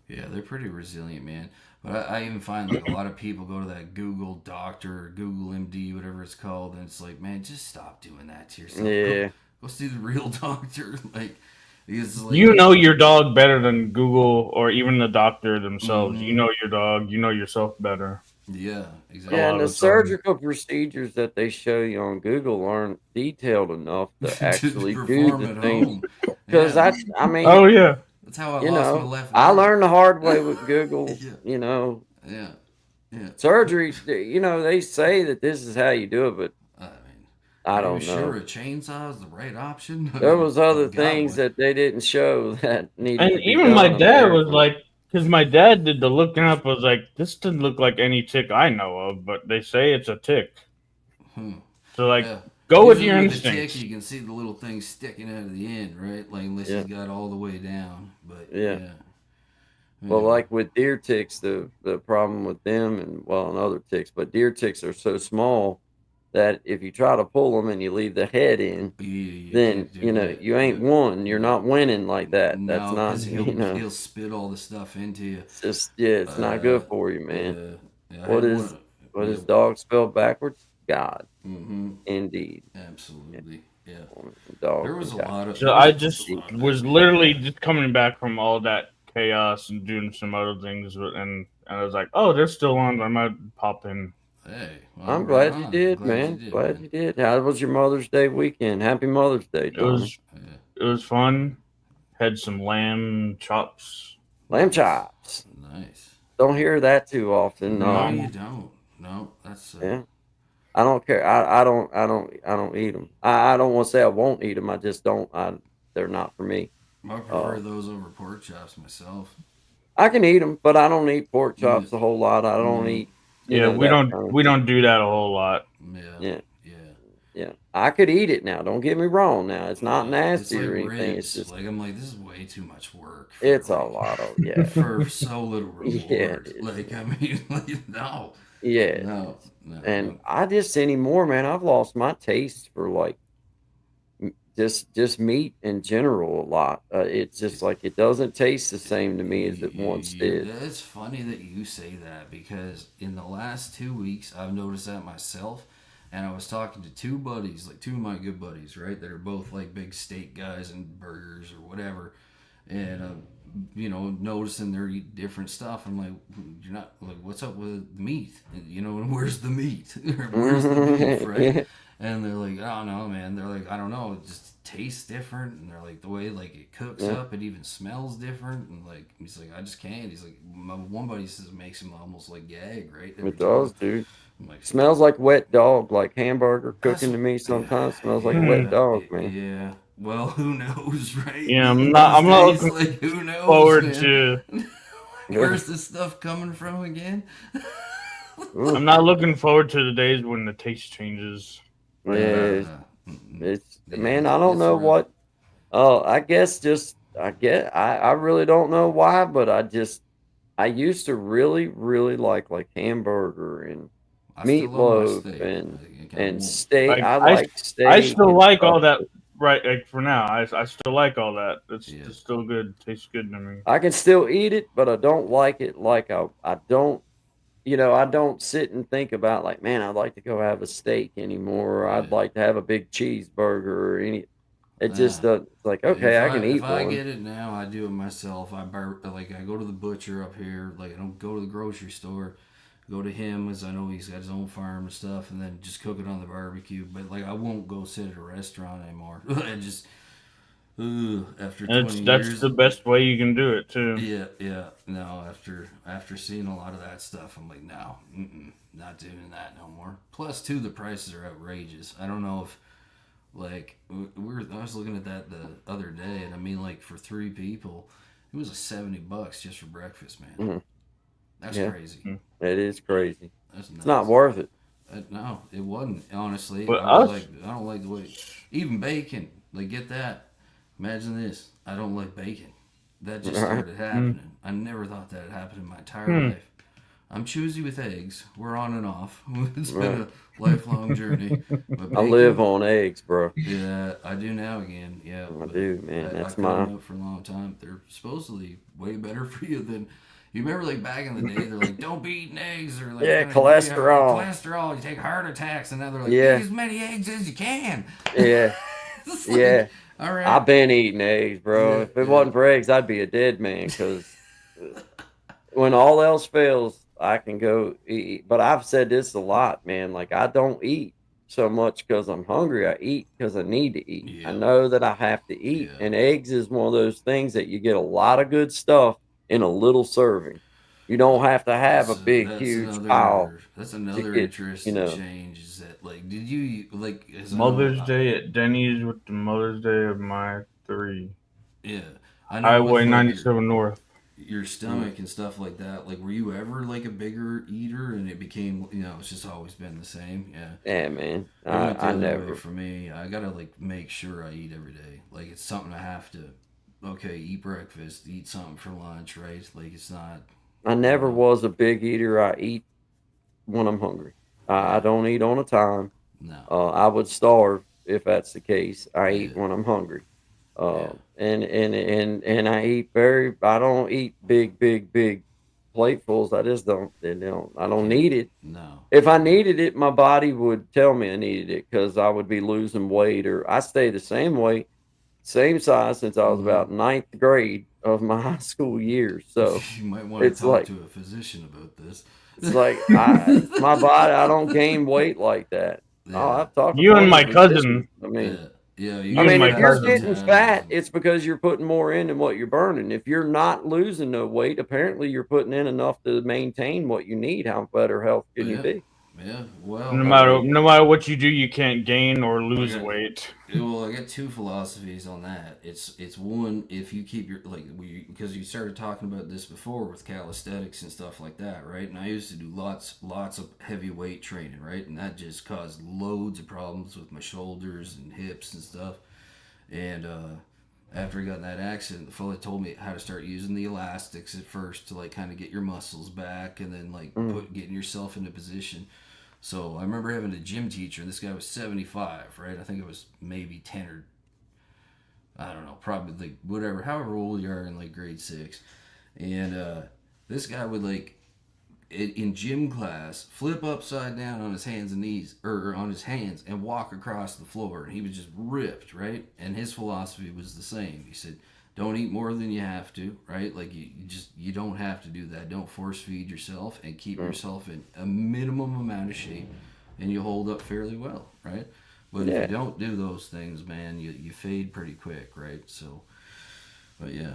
Yeah, they're pretty resilient, man. But I even find like a lot of people go to that Google Doctor or Google MD, whatever it's called, and it's like, man, just stop doing that to yourself. Yeah. Go see the real doctor. Like, because, like, You know your dog better than Google or even the doctor themselves. Mhm. You know your dog. You know yourself better. Yeah, exactly. Yeah, lot and the of the time. surgical procedures that they show you on Google aren't detailed enough to actually do perform the at things. home. Because Yeah, I mean, Oh yeah. that's how I you lost my know, left I leg. learned the hard way with Google. Yeah. You know, Yeah, yeah. surgery. You know, they say that this is how you do it, but I mean, I are you don't sure know. a chainsaw is the right option? I There mean, was other God, things that they didn't show that needed And to be even my done. dad was Apparently. like, because my dad did the looking up, was like, this doesn't look like any tick I know of, but they say it's a tick. So like, Yeah. go with Usually your with the tick, instincts. you can see the little thing sticking out of the end, right? Like, unless Yeah. he's got all the way down. But Yeah. yeah. Well, Anyway. like with deer ticks, the problem with them and other ticks, but deer ticks are so small that if you try to pull them and you leave the head in, Yeah, you then can't do you know that. you ain't Yeah. won. You're No. not winning like that. That's No, not because you know. he'll spit all the stuff into you. It's just it's not good for you, Yeah, man. yeah. I What had is one. Yeah. dog spelled backwards? God, Mm-hmm. indeed. Absolutely. Yeah. Dog. There was a lot of. So there I was just a lot of was that, literally man. just coming back from all that chaos and doing some other things, and I was like, oh, they're still on. I might pop in. Hey, well, I'm right glad you on. did, Glad man. you did, Glad man. you did. How was your Mother's Day weekend? Happy Mother's Day, It Tommy. was fun. Had some lamb chops. Lamb chops. Nice. Don't hear that too often. No, No. you don't. No, that's Yeah. I don't care. I don't eat them. I don't want to say I won't eat them. I just don't. They're not for me. I prefer those over pork chops myself. I can eat them, but I don't eat pork Yeah. chops a whole lot. I don't Mhm. eat. Yeah, we that don't kind of we thing. don't do that a whole lot. Yeah. Yeah, Yeah. yeah. I could eat it now. Don't get me wrong. Now it's not Yeah. It's nasty like or anything. It's ribs. just Like, I'm like, this is way too much work. it's a lot of yeah. For so little reward. Yeah, it is. Like, I mean, like, no. Yeah. No. And I just anymore, man. I've lost my taste for like just meat in general a lot. It's just like it doesn't taste the same to me as it once did. It's funny that you say that, because in the last 2 weeks, I've noticed that myself. And I was talking to two buddies, like two of my good buddies, right? That are both like big steak guys and burgers or whatever. and noticing they're eating different stuff. I'm like, you're not like, what's up with the meat? And where's the meat? Where's the beef, right? Yeah. And they're like, I don't know, man. They're like, I don't know, it just tastes different. And they're like, the way like it cooks Yeah. up, it even smells different. And like, he's like, I just can't. He's like, my one buddy says it makes him almost like gag, right? Every It does, time. dude. I'm like, Smells like wet dog, like hamburger that's cooking to me yeah, sometimes. Smells like wet Hmm. dog, man. yeah. Well, who knows, right? Yeah, These I'm not days, looking like, who knows, forward man? to Where's this stuff coming from again? Ooh, I'm not looking forward to the days when the taste changes. yeah, Mm-mm. it's Yeah, man, I don't it's know rough. what. I guess just I really don't know why, but I used to really, really like hamburger and I still love my meatloaf steak. I and won't. steak. Like I I, like I steak still and like stuff. all that. Right, like for now, I still like all that. Yeah. It's still good. Tastes good to me. I can still eat it, but I don't like it like I don't. I don't sit and think about like, man, I'd like to go have a steak anymore, or I'd Yeah. like to have a big cheeseburger or any. It just Ah. doesn't. It's like, okay, I can If eat I one. get it now, I do it myself. I go to the butcher up here. Like I don't go to the grocery store. Go to him as I know he's got his own farm and stuff, and then just cook it on the barbecue. But like I won't go sit at a restaurant anymore. I just after And 20 that's years. the best way you can do it too. Yeah. No, after seeing a lot of that stuff, I'm like, no, not doing that no more. Plus, too, the prices are outrageous. I don't know if like I was looking at that the other day, and I mean, like for 3 people, it was $70 just for breakfast, man. Mhm. That's Yeah, crazy. it is crazy. That's It's not nuts. worth it. No, it wasn't. Honestly, But I was us, like, I don't like the way. Even bacon, like get that. Imagine this. I don't like bacon. That just All right. started happening. I never thought that had happened in my entire hmm. life. I'm choosy with eggs. We're on and off. It's Right. been a lifelong journey. But I live bacon, on eggs, bro. yeah, I do now again. Yeah, I but do, man. I That's cut them my. out for a long time. They're supposedly way better for you than. You remember, like back in the day, they're like, "Don't be eating eggs," or like, Yeah, "Gonna give you cholesterol. cholesterol, you take heart attacks," and now they're like, "Eat Yeah, as many eggs as you can." yeah, It's yeah. like, all right, I've been eating eggs, bro. yeah, If it yeah, wasn't for eggs, I'd be a dead man. Because when all else fails, I can go eat. But I've said this a lot, man. Like I don't eat so much because I'm hungry. I eat because I need to eat. I yeah, know that I have to eat, yeah. and eggs is one of those things that you get a lot of good stuff in a little serving. You don't have to have a big, huge pile That's to another get. interesting change. Is that like, did you like? As I know, Mother's Day at Denny's with the Mother's Day of my 3. yeah, I know with Highway like your 97 North. stomach and stuff like that. Like, were you ever like a bigger eater, and it became it's just always been the same? Yeah. Yeah, man. It went the I other way never. for me. I gotta like make sure I eat every day. Like it's something I have to. Okay, eat breakfast, eat something for lunch, right? Like it's not. I You never know. was a big eater. I eat when I'm hungry. I Yeah. don't eat on a time. No. I would starve if that's the case. I Yeah. eat when I'm hungry. Yeah. And I eat very. I don't eat big platefuls. I just don't. I don't Yeah. need it. No. If I needed it, my body would tell me I needed it because I would be losing weight, or I stay the same weight, same size since I was Hmm. about ninth grade of my high school years. So You might want to it's talk like to a physician about this. my body. I don't gain weight like that. Oh, Yeah. I've talked to You and plenty my of physicians. cousin. I mean, Yeah. Yeah. You I You and get mean, my if you're fat getting cousin. fat, sometimes. it's because you're putting more in than what you're burning. If you're not losing no weight, apparently you're putting in enough to maintain what you need. How better health can you Yeah. be? Yeah. Well, No matter what you do, you can't gain or I lose got weight. I got two philosophies on that. It's one, if you keep your because you started talking about this before with calisthenics and stuff like that, right? And I used to do lots of heavy weight training, right? And that just caused loads of problems with my shoulders and hips and stuff. And after I got in that accident, the fella told me how to start using the elastics at first to like kind of get your muscles back, and then like Mm, getting yourself into position. So I remember having a gym teacher, and this guy was 75, right? I think it was maybe 10 or I don't know, probably like whatever, however old you are in like grade 6. And this guy would like in gym class flip upside down on his hands and knees, or on his hands, and walk across the floor. And he was just ripped, right? And his philosophy was the same. He said, Don't eat more than you have to, right? Like you don't have to do that. Don't force feed yourself, and keep yourself in a minimum amount of shape, and you hold up fairly well, right? But if Yeah. you don't do those things, man, you fade pretty quick, right? So, but yeah,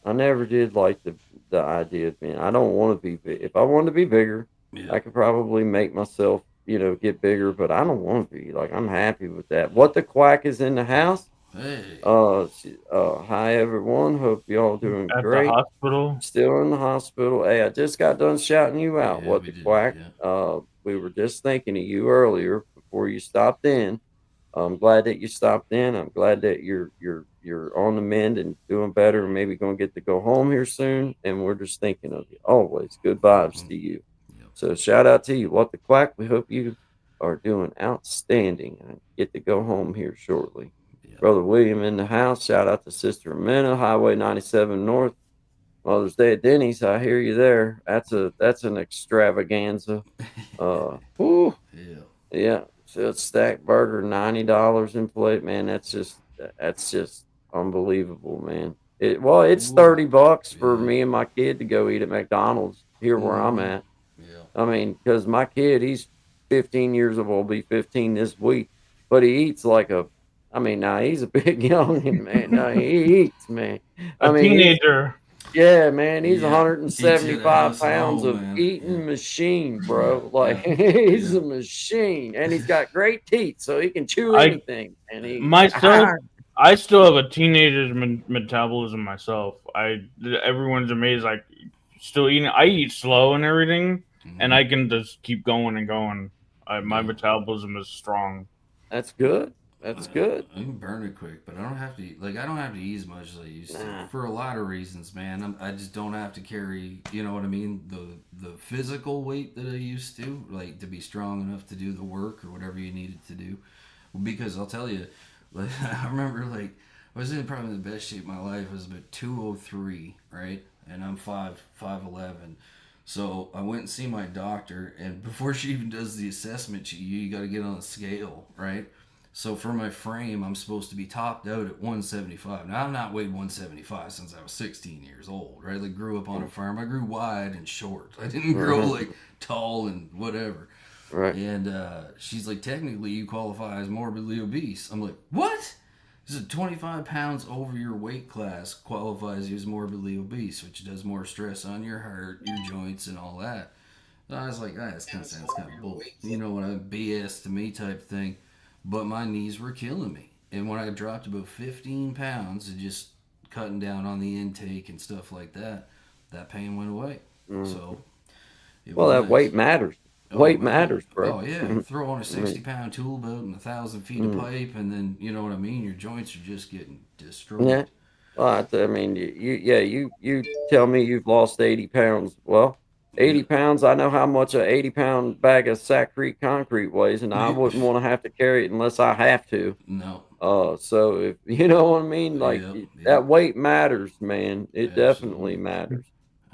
I never did like the idea of being. I don't want to be big. If I wanted to be bigger, yeah, I could probably make myself, get bigger. But I don't want to be like. I'm happy with that. What the quack is in the house? hey, Hi everyone. Hope y'all doing At the great. hospital. Still in the hospital. Hey, I just got done shouting you out. yeah, What we the did, quack? yeah, We were just thinking of you earlier before you stopped in. I'm glad that you stopped in. I'm glad that you're on the mend and doing better and maybe gonna get to go home here soon. And we're just thinking of you. Always good vibes mm, to you. yep, So shout out to you. What the quack? We hope you are doing outstanding and get to go home here shortly. yep. Brother William in the house. Shout out to Sister Amena, Highway 97 North. Mother's Day at Denny's. I hear you there. That's an extravaganza. Whew, Yeah. yeah. So it's stacked burger, $90 in plate, man. That's just unbelievable, man. It's Ooh, $30 for yeah. me and my kid to go eat at McDonald's here where I'm Mm-hmm. at. Yeah. I mean, because my kid, he's 15 years old, will be 15 this week, but he eats like I mean, now he's a big youngin, man. Now he eats, man. A I mean, teenager. yeah, man, he's Yeah. Eats you at the 175 house pounds alone, of man. Yeah. eating machine, Yeah. bro. Like Yeah. he's Yeah. a machine, and he's got great teeth, so he can chew I anything. And myself, I still have a teenager's metabolism myself. Everyone's amazed. Like, still eating. I eat slow and everything, and Mm-hmm. I can just keep going and going. My Yeah. metabolism is strong. that's good. That's good. I can burn it quick, but I don't have to eat, like I don't have to eat as much as I used to Nah, for a lot of reasons, man. I just don't have to carry, you know what I mean, the physical weight that I used to, like to be strong enough to do the work or whatever you needed to do. Because I'll tell you, like I remember, like I was in probably the best shape of my life. I was about 203, right, and I'm 5'11". So I went and see my doctor, and before she even does the assessment, you got to get on a scale, right? So for my frame, I'm supposed to be topped out at 175. Now I've not weighed 175 since I was 16 years old, right? Like grew up on a farm. I grew wide and short. I didn't grow right, like tall and whatever. right. And she's like, technically, you qualify as morbidly obese. I'm like, what? This is 25 pounds over your weight class qualifies you as morbidly obese, which does more stress on your heart, your joints, and all that. So I was like, that's kind of sounds kind of bull, you know, what a BS to me type thing. But my knees were killing me, and when I dropped about 15 pounds and just cutting down on the intake and stuff like that, that pain went away. Mm. So it Well, was that weight nice. matters. Oh Weight man. matters, bro. Oh yeah. Throw on a I mean, 60-pound tool boat and 1,000 feet of mm, pipe, and then you know what I mean. Your joints are just getting yeah. destroyed. Well, I mean, you tell me you've lost 80 pounds. Well, Yeah. 80 pounds, I know how much a 80-pound bag of Sackcrete concrete weighs, and I wouldn't want to have to carry it unless I have to. No. So if you know what I mean, like Yep. that Yep. weight matters, man. It definitely Absolutely. matters.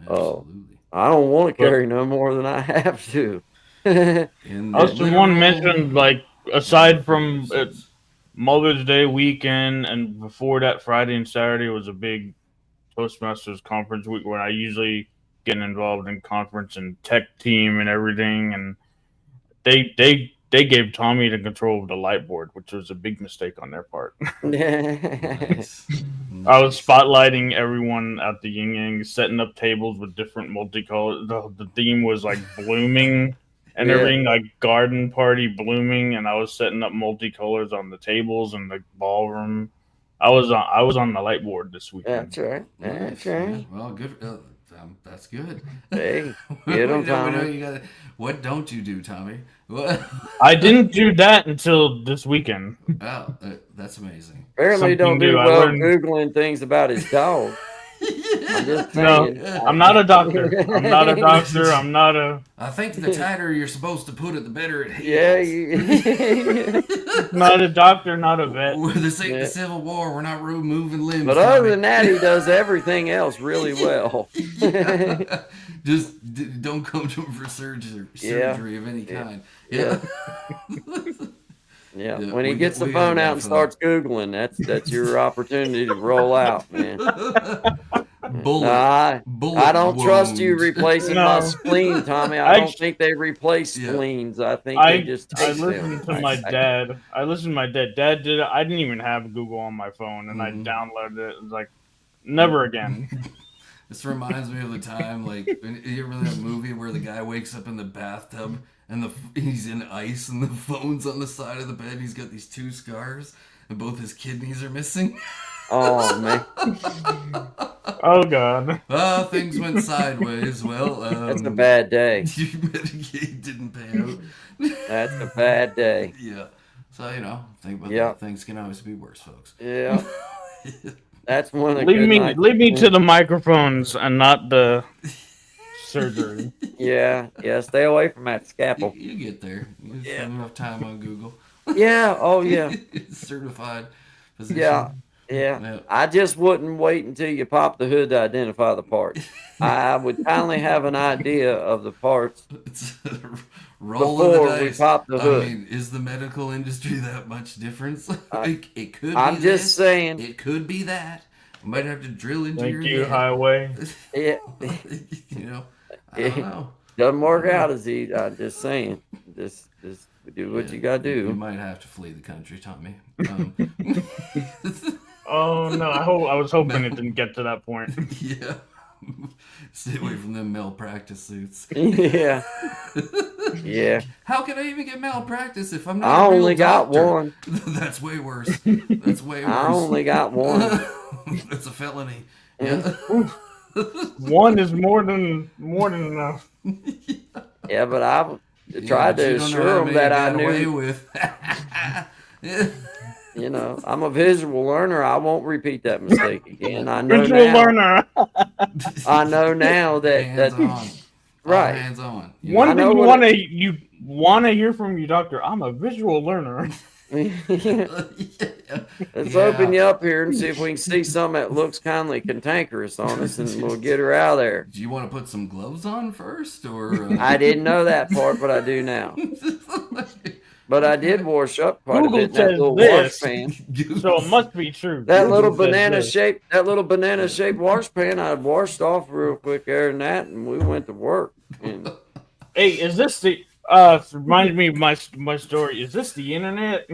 Uh, Absolutely. I don't want to But carry no more than I have to. Yeah. In I the also want to literal mention, like, and the aside figurative from sense. Mother's Day weekend and before that, Friday and Saturday was a big Toastmasters conference week where I usually get involved in conference and tech team and everything. And they gave Tommy the control of the light board, which was a big mistake on their part. Nice. I was Nice. spotlighting everyone at the yin yang, setting up tables with different multicolors. The theme was like blooming and Yeah, everything, like garden party blooming, and I was setting up multicolors on the tables and the ballroom. I was on the light board this weekend. that's right. That's Nice. Yeah. right. Well, good. That's good. Hey, we get them, know Tommy. you got. What don't you do, Tommy? What? I didn't do that until this weekend. Oh, that's amazing. Apparently, he don't Something new. do I well learned. googling things about his dog. I'm just No, saying. I'm not a doctor. I'm not a doctor. I'm not a I think the tighter you're supposed to put it, the better it Yeah, heals. you. not a doctor. Not a vet. This ain't the Yeah. Civil War. We're not removing limbs, But other Tommy. than that, he does everything else really well. Yeah. Just don't come to him for surgery Yeah, of any yeah, kind. yeah. Yeah. Yeah, Yeah, when he we gets the gotta phone get out and for starts Googling, that's your opportunity to roll out, man. that. No, Bullet, I bullet don't trust you wound. replacing my No. spleen, Tommy. I I don't think they replace Yeah. spleens. I think they just I take them. listened to my dad. I listened to my dad. Dad did it. I didn't even have Google on my phone, and I Mhm. downloaded it. It was like, never again. This reminds me of the time, like, you remember that movie where the guy wakes up in the bathtub and he's in ice and the phone's on the side of the bed. He's got these 2 scars and both his kidneys are missing. Oh man, Oh God. Things went sideways. Well, that's a bad day. your Medicaid didn't pay out. That's a bad day. Yeah. So, think about Yeah. that. Things can always be worse, folks. Yeah, that's one of Leave good me nights. to the microphones and not the surgery. Yeah, stay away from that You, scalpel. you get there. You Yeah. spend enough time on Google. Yeah, oh yeah, Certified physician. yeah. Yeah. I just wouldn't wait until you pop the hood to identify the parts. I would kindly have an idea of the parts It's rolling before the we dice. pop the I hood. mean, is the medical industry that much difference? Like, it could I'm be just this, saying. it could be that. You might have to drill into your Thank you, head. Highway. Yeah, I don't know. doesn't work out as easy. I'm just saying. Just do what you gotta You do. might have to flee the country, Tommy. Oh no! I was hoping it didn't get to that point. Yeah. Stay away from them malpractice suits. Yeah, yeah. How can I even get malpractice if I'm I not a real only got doctor? one. That's way worse. That's way worse. I only got one. That's a felony. Yeah. One is more than enough. Yeah, but I tried but to you don't know assure how them many that I I got away knew. with. I'm a visual learner. I won't repeat that mistake again. I know Visual now. learner. I know now that hands on. right. Hands on. One I thing know you what want to hear from you, doctor. I'm a visual learner. Let's open you up here and see if we can see something that looks kindly cantankerous on us, and we'll get her out of there. Do you want to put some gloves on first, or? I didn't know that part, but I do now. But I did wash up quite Google a bit in that says little this. wash pan. So it must be true. That Google little says banana shaped wash pan, I washed off real quick there and that, and we went to work. And Hey, is this the? Reminds me of my story. Is this the internet?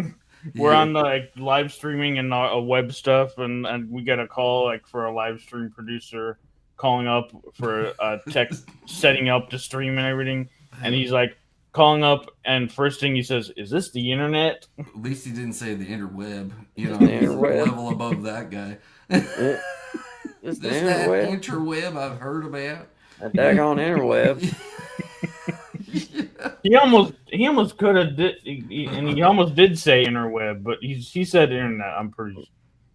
We're on the live streaming and web stuff, and we get a call for a live stream producer calling up for tech setting up the stream and everything, and he's like calling up, and first thing he says, "Is this the internet?" At least he didn't say the interweb. He's a interweb. level above that guy. This That interweb, interweb I've heard about. that daggone interweb. He almost could have and he almost did say interweb, but he said internet. I'm pretty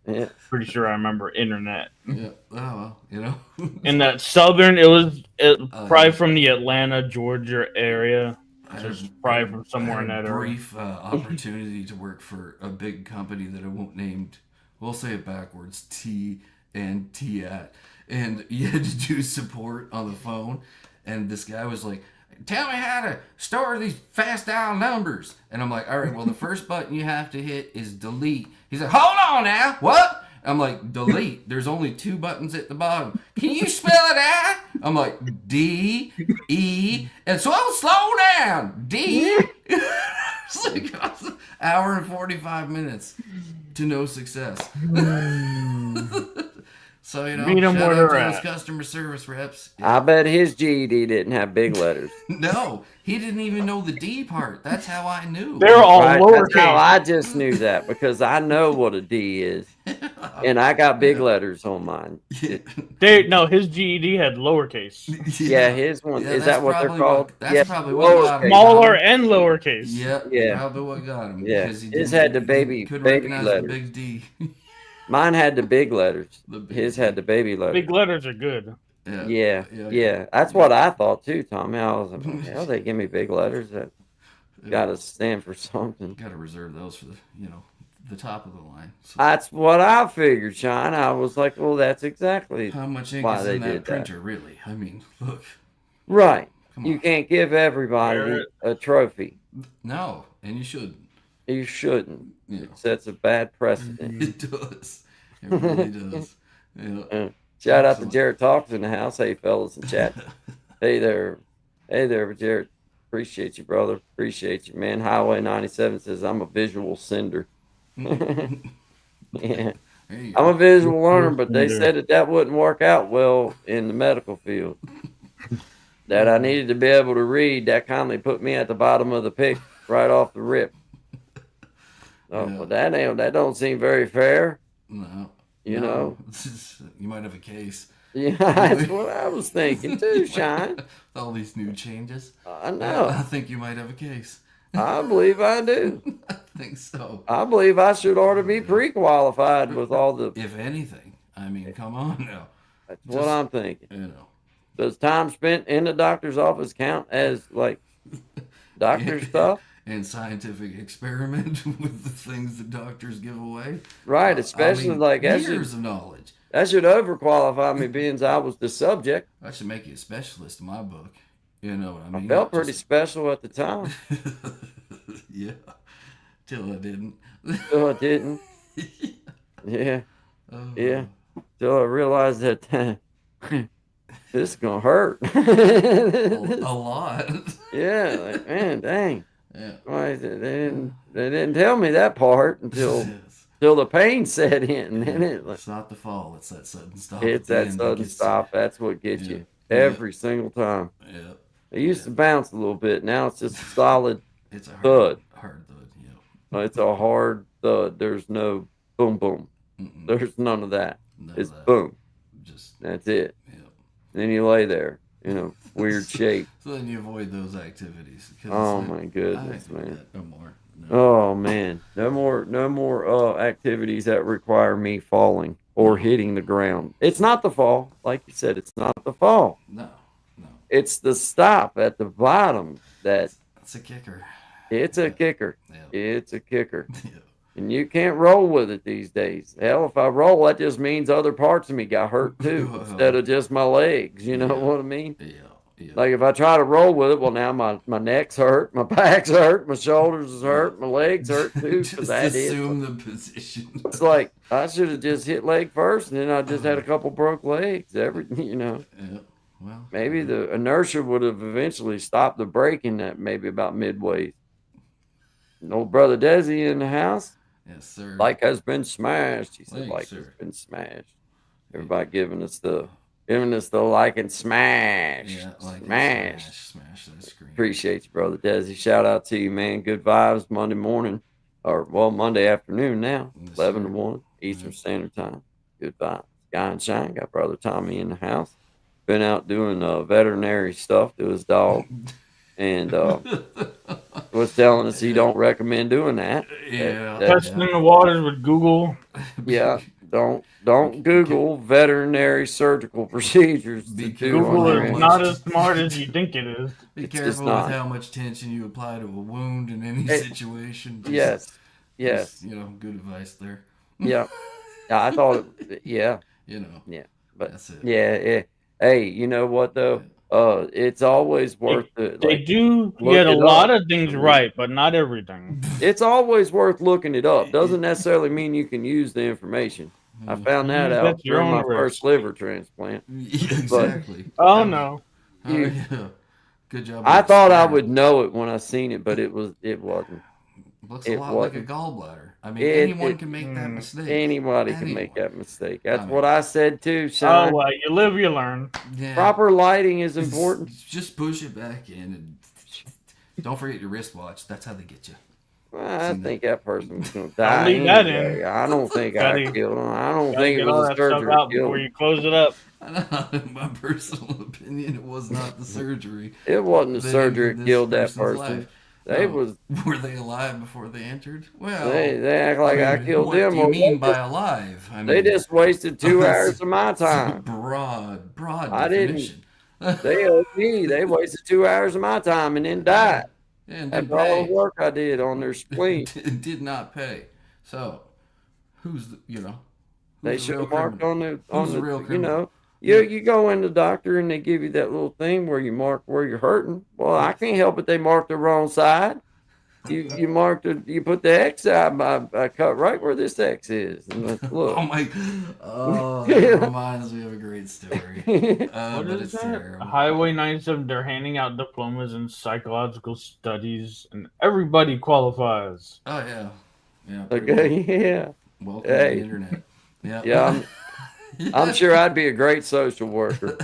Yeah. sure I remember internet. Yeah. Oh well, In that southern, it was probably yeah. from the Atlanta, Georgia area. I Just had- probably from I somewhere in had that a area. brief opportunity to work for a big company that I won't name. We'll say it backwards: T and T at, and you had to do support on the phone, and this guy was like, "Tell me how to store these fast dial numbers," and I'm like, "All right, well the first button you have to hit is delete." He's like, "Hold on now, what?" I'm like, "Delete. There's only 2 buttons at the bottom. Can you spell it out?" I'm like, D-E, and slow down. D. It's like an hour and 45 minutes to no success. So, Meet 'em shout where out they're to those at. customer service reps. I bet his GED didn't have big letters. No, he didn't even know the D part. That's how I knew. They're all Right? That's how lowercase. I just knew that because I know what a D is, and I got big letters on mine. No, his GED had lowercase, Yeah, his one Yeah, is that's that what they're probably called? that's Yeah, probably what got him. smaller and lowercase. Yeah, Yeah. probably what got him. Yeah, because he his didn't- had the baby- couldn't baby recognize letters. the big D. Mine had the big letters. The big His D. had the baby letters. Big letters are good. Yeah. That's what I thought too, Tommy. I was like, hell, they give me big letters that got to stand for something. Got to reserve those for the top of the line. So That's what I figured, Sean. I was like, well, that's exactly how much ink why is they in that did that. printer, really? I mean, look. right. Come You on. can't give everybody a trophy. No, and you shouldn't. You shouldn't. Yeah. It sets a bad precedent. It does. It really does. Yeah. Shout out to Excellent. Jared Talks in the house. Hey, fellas in chat. Hey there, Jared. Appreciate you, brother. Appreciate you, man. Highway 97 says I'm a visual sender. Yeah, There you I'm go. a visual learner, but they Sender. said that wouldn't work out well in the medical field. That I needed to be able to read. That kindly put me at the bottom of the pick right off the rip. Oh, Yeah. well, that don't seem very fair. No. You No. know? You might have a case. Yeah, that's what I was thinking too, Shine. With all these new changes. I I know. think you might have a case. I believe I do. I think so. I believe I should ought to be pre-qualified with all the. If anything, I mean, come on now. That's what Just- I'm thinking. You know. Does time spent in the doctor's office count as like doctor stuff? And scientific experiment with the things that doctors give away. Right, especially like years of knowledge. that should overqualify me, being as I was the subject. That should make you a specialist in my book. You know what I I mean? felt pretty Just- special at the time. Yeah. Till I didn't. Till I didn't. Yeah, Oh. yeah. Till I realized that this is gonna hurt. A lot. Yeah, like, man, dang. Yeah. Why is it- they didn't tell me that part until Yes. the pain set in. And it, It's not the fall, it's that sudden stop. it's at the that end sudden gets stop. That's what gets Yeah. you Yeah. every single time. you. Yeah. It used to bounce a little bit. Now it's just a solid. It's a Thud. hard thud, yeah. It's a hard thud. There's no boom boom. Mm-mm. There's none of that. None of It's that. boom. Just, That's it. yeah. Then you lay there in a weird shape. So then you avoid those activities. 'cause it's Oh like, my I goodness, ain't doing man. that no more. No. Oh man, no more activities that require me falling or hitting the ground. It's not the fall, like you said. It's not the fall. No. It's the stop at the bottom that That's a kicker. it's a kicker. Yeah. It's a kicker, Yeah. and you can't roll with it these days. Hell, if I roll, that just means other parts of me got hurt too, instead of just my legs. You know Yeah. what I mean? Yeah. Yeah. Like if I try to roll with it, well, now my neck's hurt, my back's hurt, my shoulders is hurt, my legs hurt too. Just Because that is. assume the position. It's like I should have just hit leg first, and then I just had a couple broke legs. Yeah. Well. Maybe the inertia would have eventually stopped the braking at maybe about midway. And old brother Desi in the house, Yes, sir. like has been smashed. He said, Thanks, like sir. has been smashed. Everybody giving us the like and smash, Yeah, like smash. smash that screen. Appreciate you, brother Desi. Shout out to you, man. Good vibes Monday morning, or well, Monday afternoon now, Yes, 11 to sir. 1 Eastern Yeah. Standard Time. Good vibes. Guy and Shine got brother Tommy in the house. Been out doing veterinary stuff to his dog, and was telling us he don't recommend doing that. Yeah. That- Testing the waters with Google. Yeah, don't Google veterinary surgical procedures. Be to do careful on Google your very is animals. not as smart as you think it is. Be It's just careful not. with how much tension you apply to a wound in any It- situation. Just- Yes, yes, just, good advice there. yeah. Yeah, I thought it. Yeah, You know. but That's it. yeah. Hey, you know what though? It's always worth it. They Like, do look get a it lot up. of things right, but not everything. it's always worth looking it up. Doesn't necessarily mean you can use the information. I found that Use out that to your during my own risk. first liver transplant. Yeah, exactly. Oh no. Oh, You- yeah. Good job. I of thought I explaining. would know it when I seen it, but it wasn't. Looks a it lot like a wasn't. gallbladder. I mean, It- anyone it- can make that mistake. Anybody can make Anyone. that mistake. That's I what mean- I said too, Oh Sean. well, you live, you learn. Yeah. Proper lighting is important. Just push it back in and don't forget your wristwatch. That's how they get you. Well, I think that person was going to die. leave that anyway. in. I don't think I Gotta- killed him. I don't Gotta think it get all was a that stuff surgery out kill. before you close it up. In my personal opinion, it was not the surgery. It wasn't the that surgery ended that this killed that person's person. life. They No. was Were they alive before they entered? Well, they act like I mean, killed what them. do you Well, mean by alive? I they mean, just wasted 2 That's- hours of my time. broad I didn't- definition. They owed me. They wasted 2 hours of my time and then died. And That's did all the pay. work I did on their spleen. Did not pay. So, who's the, They who's the should real have marked criminal? on Who's the the real you criminal? know. You go in the doctor and they give you that little thing where you mark where you're hurting. Well, I can't help it. They marked the wrong side. you marked it. You put the X out. I cut right where this X is. And look. Oh my! Oh, that reminds me of a great story. What But is it's that? terrible. Highway 97, they're handing out diplomas in psychological studies, and everybody qualifies. Oh yeah, yeah. pretty Okay. Yeah. well. Welcome to Hey. the internet. Yeah. Yeah. I'm sure I'd be a great social worker.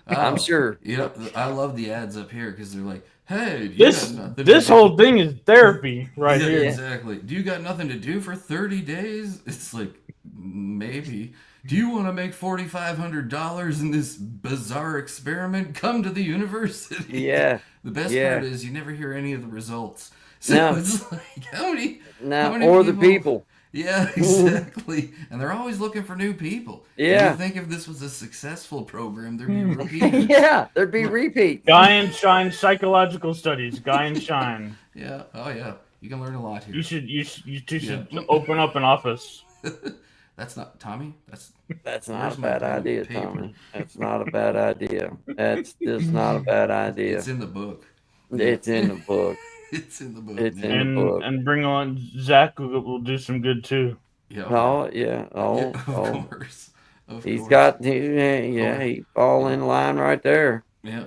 I'm Oh, sure. You know, I love the ads up here because they're like, "Hey, do you This got nothing to this do?" whole thing is therapy right Yeah, here. exactly. Do you got nothing to do for 30 days? It's like, maybe. Do you want to make $4,500 in this bizarre experiment? Come to the university. Yeah. The best Yeah. part is you never hear any of the results. So No. it's like, how many Now, many or the people. Yeah, exactly. And they're always looking for new people. And Yeah. you think if this was a successful program, there'd be repeaters. Yeah. There'd be repeats. Guy and Shine psychological studies. Guy and Shine. Yeah. Oh yeah. You can learn a lot here. You two should Yeah. open up an office. That's not Tommy. That's not Where's a my bad pen and idea, paper? Tommy. That's not a bad idea. That's just not a bad idea. It's in the book. It's in the book. It's in the book. It's man. in the book. And bring on Zach will do some good too. Yeah. Oh yeah. Oh, Yeah, of oh. course. Of He's course. got. He fall in line right there. Yeah.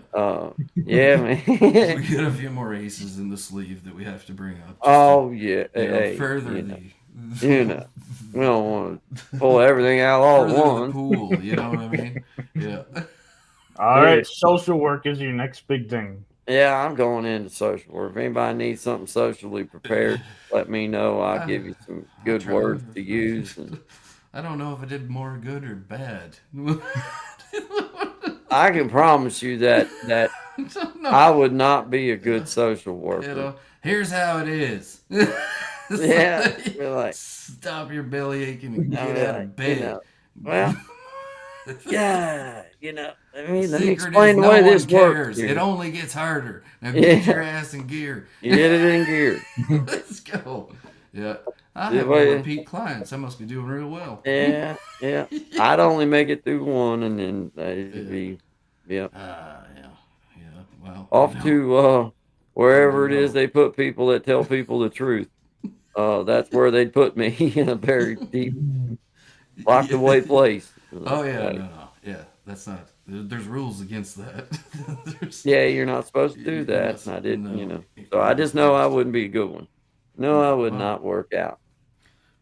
Yeah, man. We got a few more aces in the sleeve that we have to bring up. just Oh yeah. to, you know, Hey, further you know, the you know, we don't want to pull everything out all at further the once. pool. You know what I mean? Yeah. All right, social work is your next big thing. Yeah, I'm going into social work. If anybody needs something socially prepared, let me know. I'll give you some good try. words to use. And I don't know if I did more good or bad. I can promise you that No. I would not be a good social You worker. know, here's how it is. It's Yeah, like, you're like, stop your belly aching and I'm get out like, of bed. you know, well, yeah, let me Secret explain is the no way one this works. cares. It here. only gets harder. Now get Yeah. your ass in gear. You get it in gear. Let's go. Yeah. I Yeah, have well, no yeah. repeat clients. I must be doing real well. Yeah, yeah. I'd only make it through one, and then it'd be, yeah, Yeah. Well, off no. to wherever it is No. they put people that tell people the truth. That's where they'd put me in a very deep, locked away place. Oh yeah, Like, no. Yeah, that's not. There's rules against that. There's, yeah, you're not supposed to do that. Yes, And I didn't, no. So I just know I wouldn't be a good one. No, I would Well, not work out.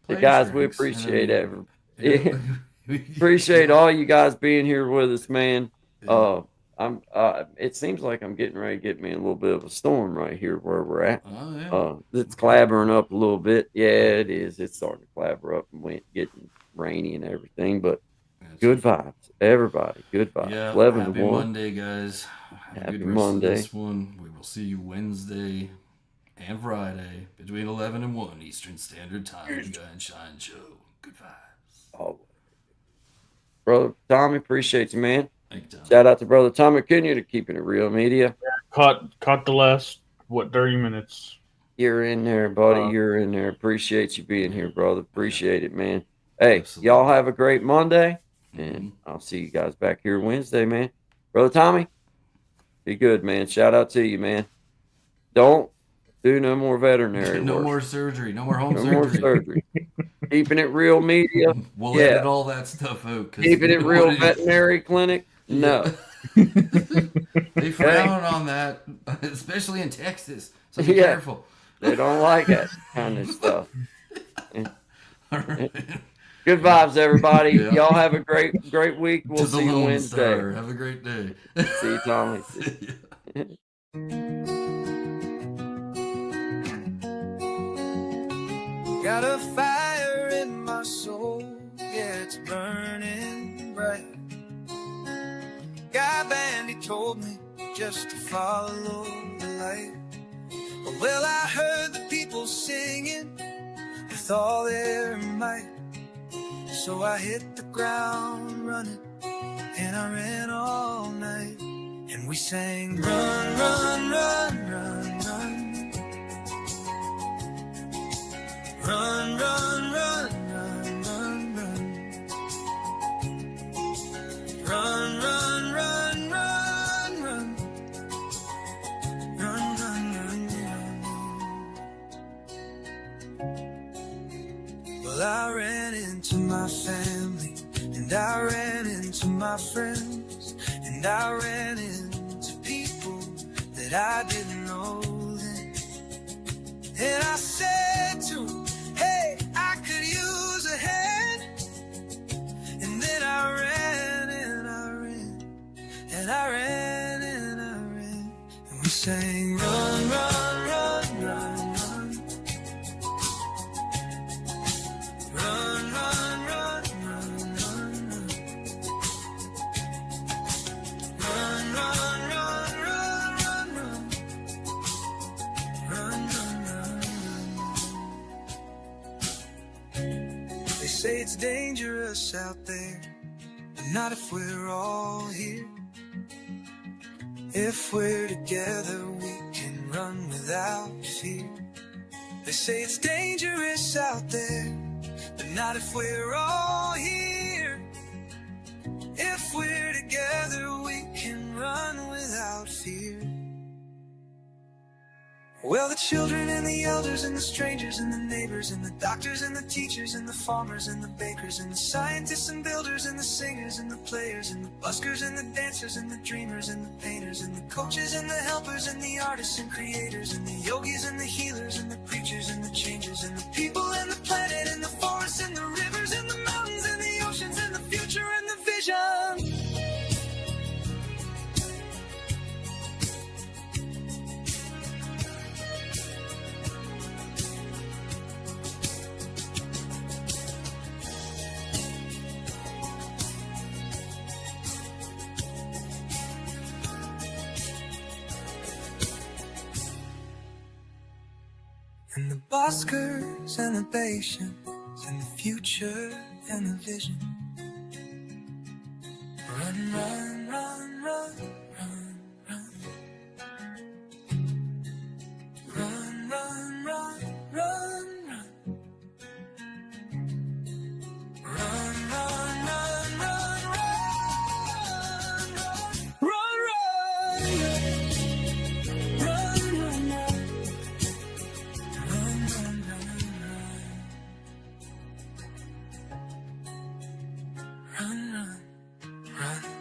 play Guys, we strengths, and appreciate then- Appreciate all you guys being here with us, man. Yeah. I'm. It seems like I'm getting ready to get me in a little bit of a storm right here where we're at. Oh yeah. It's clabbering up a little bit. Yeah, it is. It's starting to clabber up and getting rainy and everything. But That's good vibes, everybody. Good vibes. Yeah, 11 happy to 1. Monday, guys. Have Happy a good rest Monday. of this one. We will see you Wednesday and Friday between 11 and 1 Eastern Standard Time. The Guy and Shine Show. Good vibes. Oh, brother Tommy, appreciate you, man. Thank you, Tom. Shout out to brother Tommy Cunha to keeping it real media. Caught the last 30 minutes. You're in there, buddy. Uh, You're in there. Appreciate you being here, brother. Appreciate it, man. Hey, Absolutely. y'all have a great Monday, Mhm. and I'll see you guys back here Wednesday, man. Brother Tommy, be good, man. Shout out to you, man. Don't do no more veterinary No work. more surgery. No more home No surgery. more surgery. Keeping it real media. We'll Yeah. edit all that stuff out. 'cause Keeping it what real is- veterinary clinic. No. They frown on that, especially in Texas. So be Yeah. careful. They don't like that kind of stuff. All right. Good vibes, everybody. Yeah. Y'all have a great week. We'll To the see you Lone Wednesday. Star. Have a great day. See you, Tommy. Got a fire in my soul, yeah, it's burning bright. Guy Bandy told me just to follow the light. Well, I heard the people singing with all their might. So I hit the ground running, and I ran all night. And we sang, run, run, run, run, run. Run, run, run, run, run, run. Run, run, run, run, run. Run, run, run, run, run. my friends, and I ran into people that I didn't know then. And I said to them, hey, I could use a hand. And then I ran and I ran, and I ran and I ran. And we sang, run, run, run, run, run. Run, run, run, run, run, run. Run, run, run, run, run, run. Run, run, run, run. They say it's dangerous out there, but not if we're all here. If we're together, we can run without fear. They say it's dangerous out there, but not if we're all here. If we're together, we can run without fear. Well, the children and the elders and the strangers and the neighbors and the doctors and the teachers and the farmers and the bakers and the scientists and builders and the singers and the players and the buskers and the dancers and the dreamers and the painters and the coaches and the helpers and the artists and creators and the yogis and the healers and the preachers and the changers and the people and the planet and the forests and the rivers and the mountains and the oceans and the future and the vision. And the buskers and the patience and the future and the vision. Run, run, run, run, run, run. Run, run, run, run, run. Run, run, run, run, run, run, run, run, run, run. Run, run, run.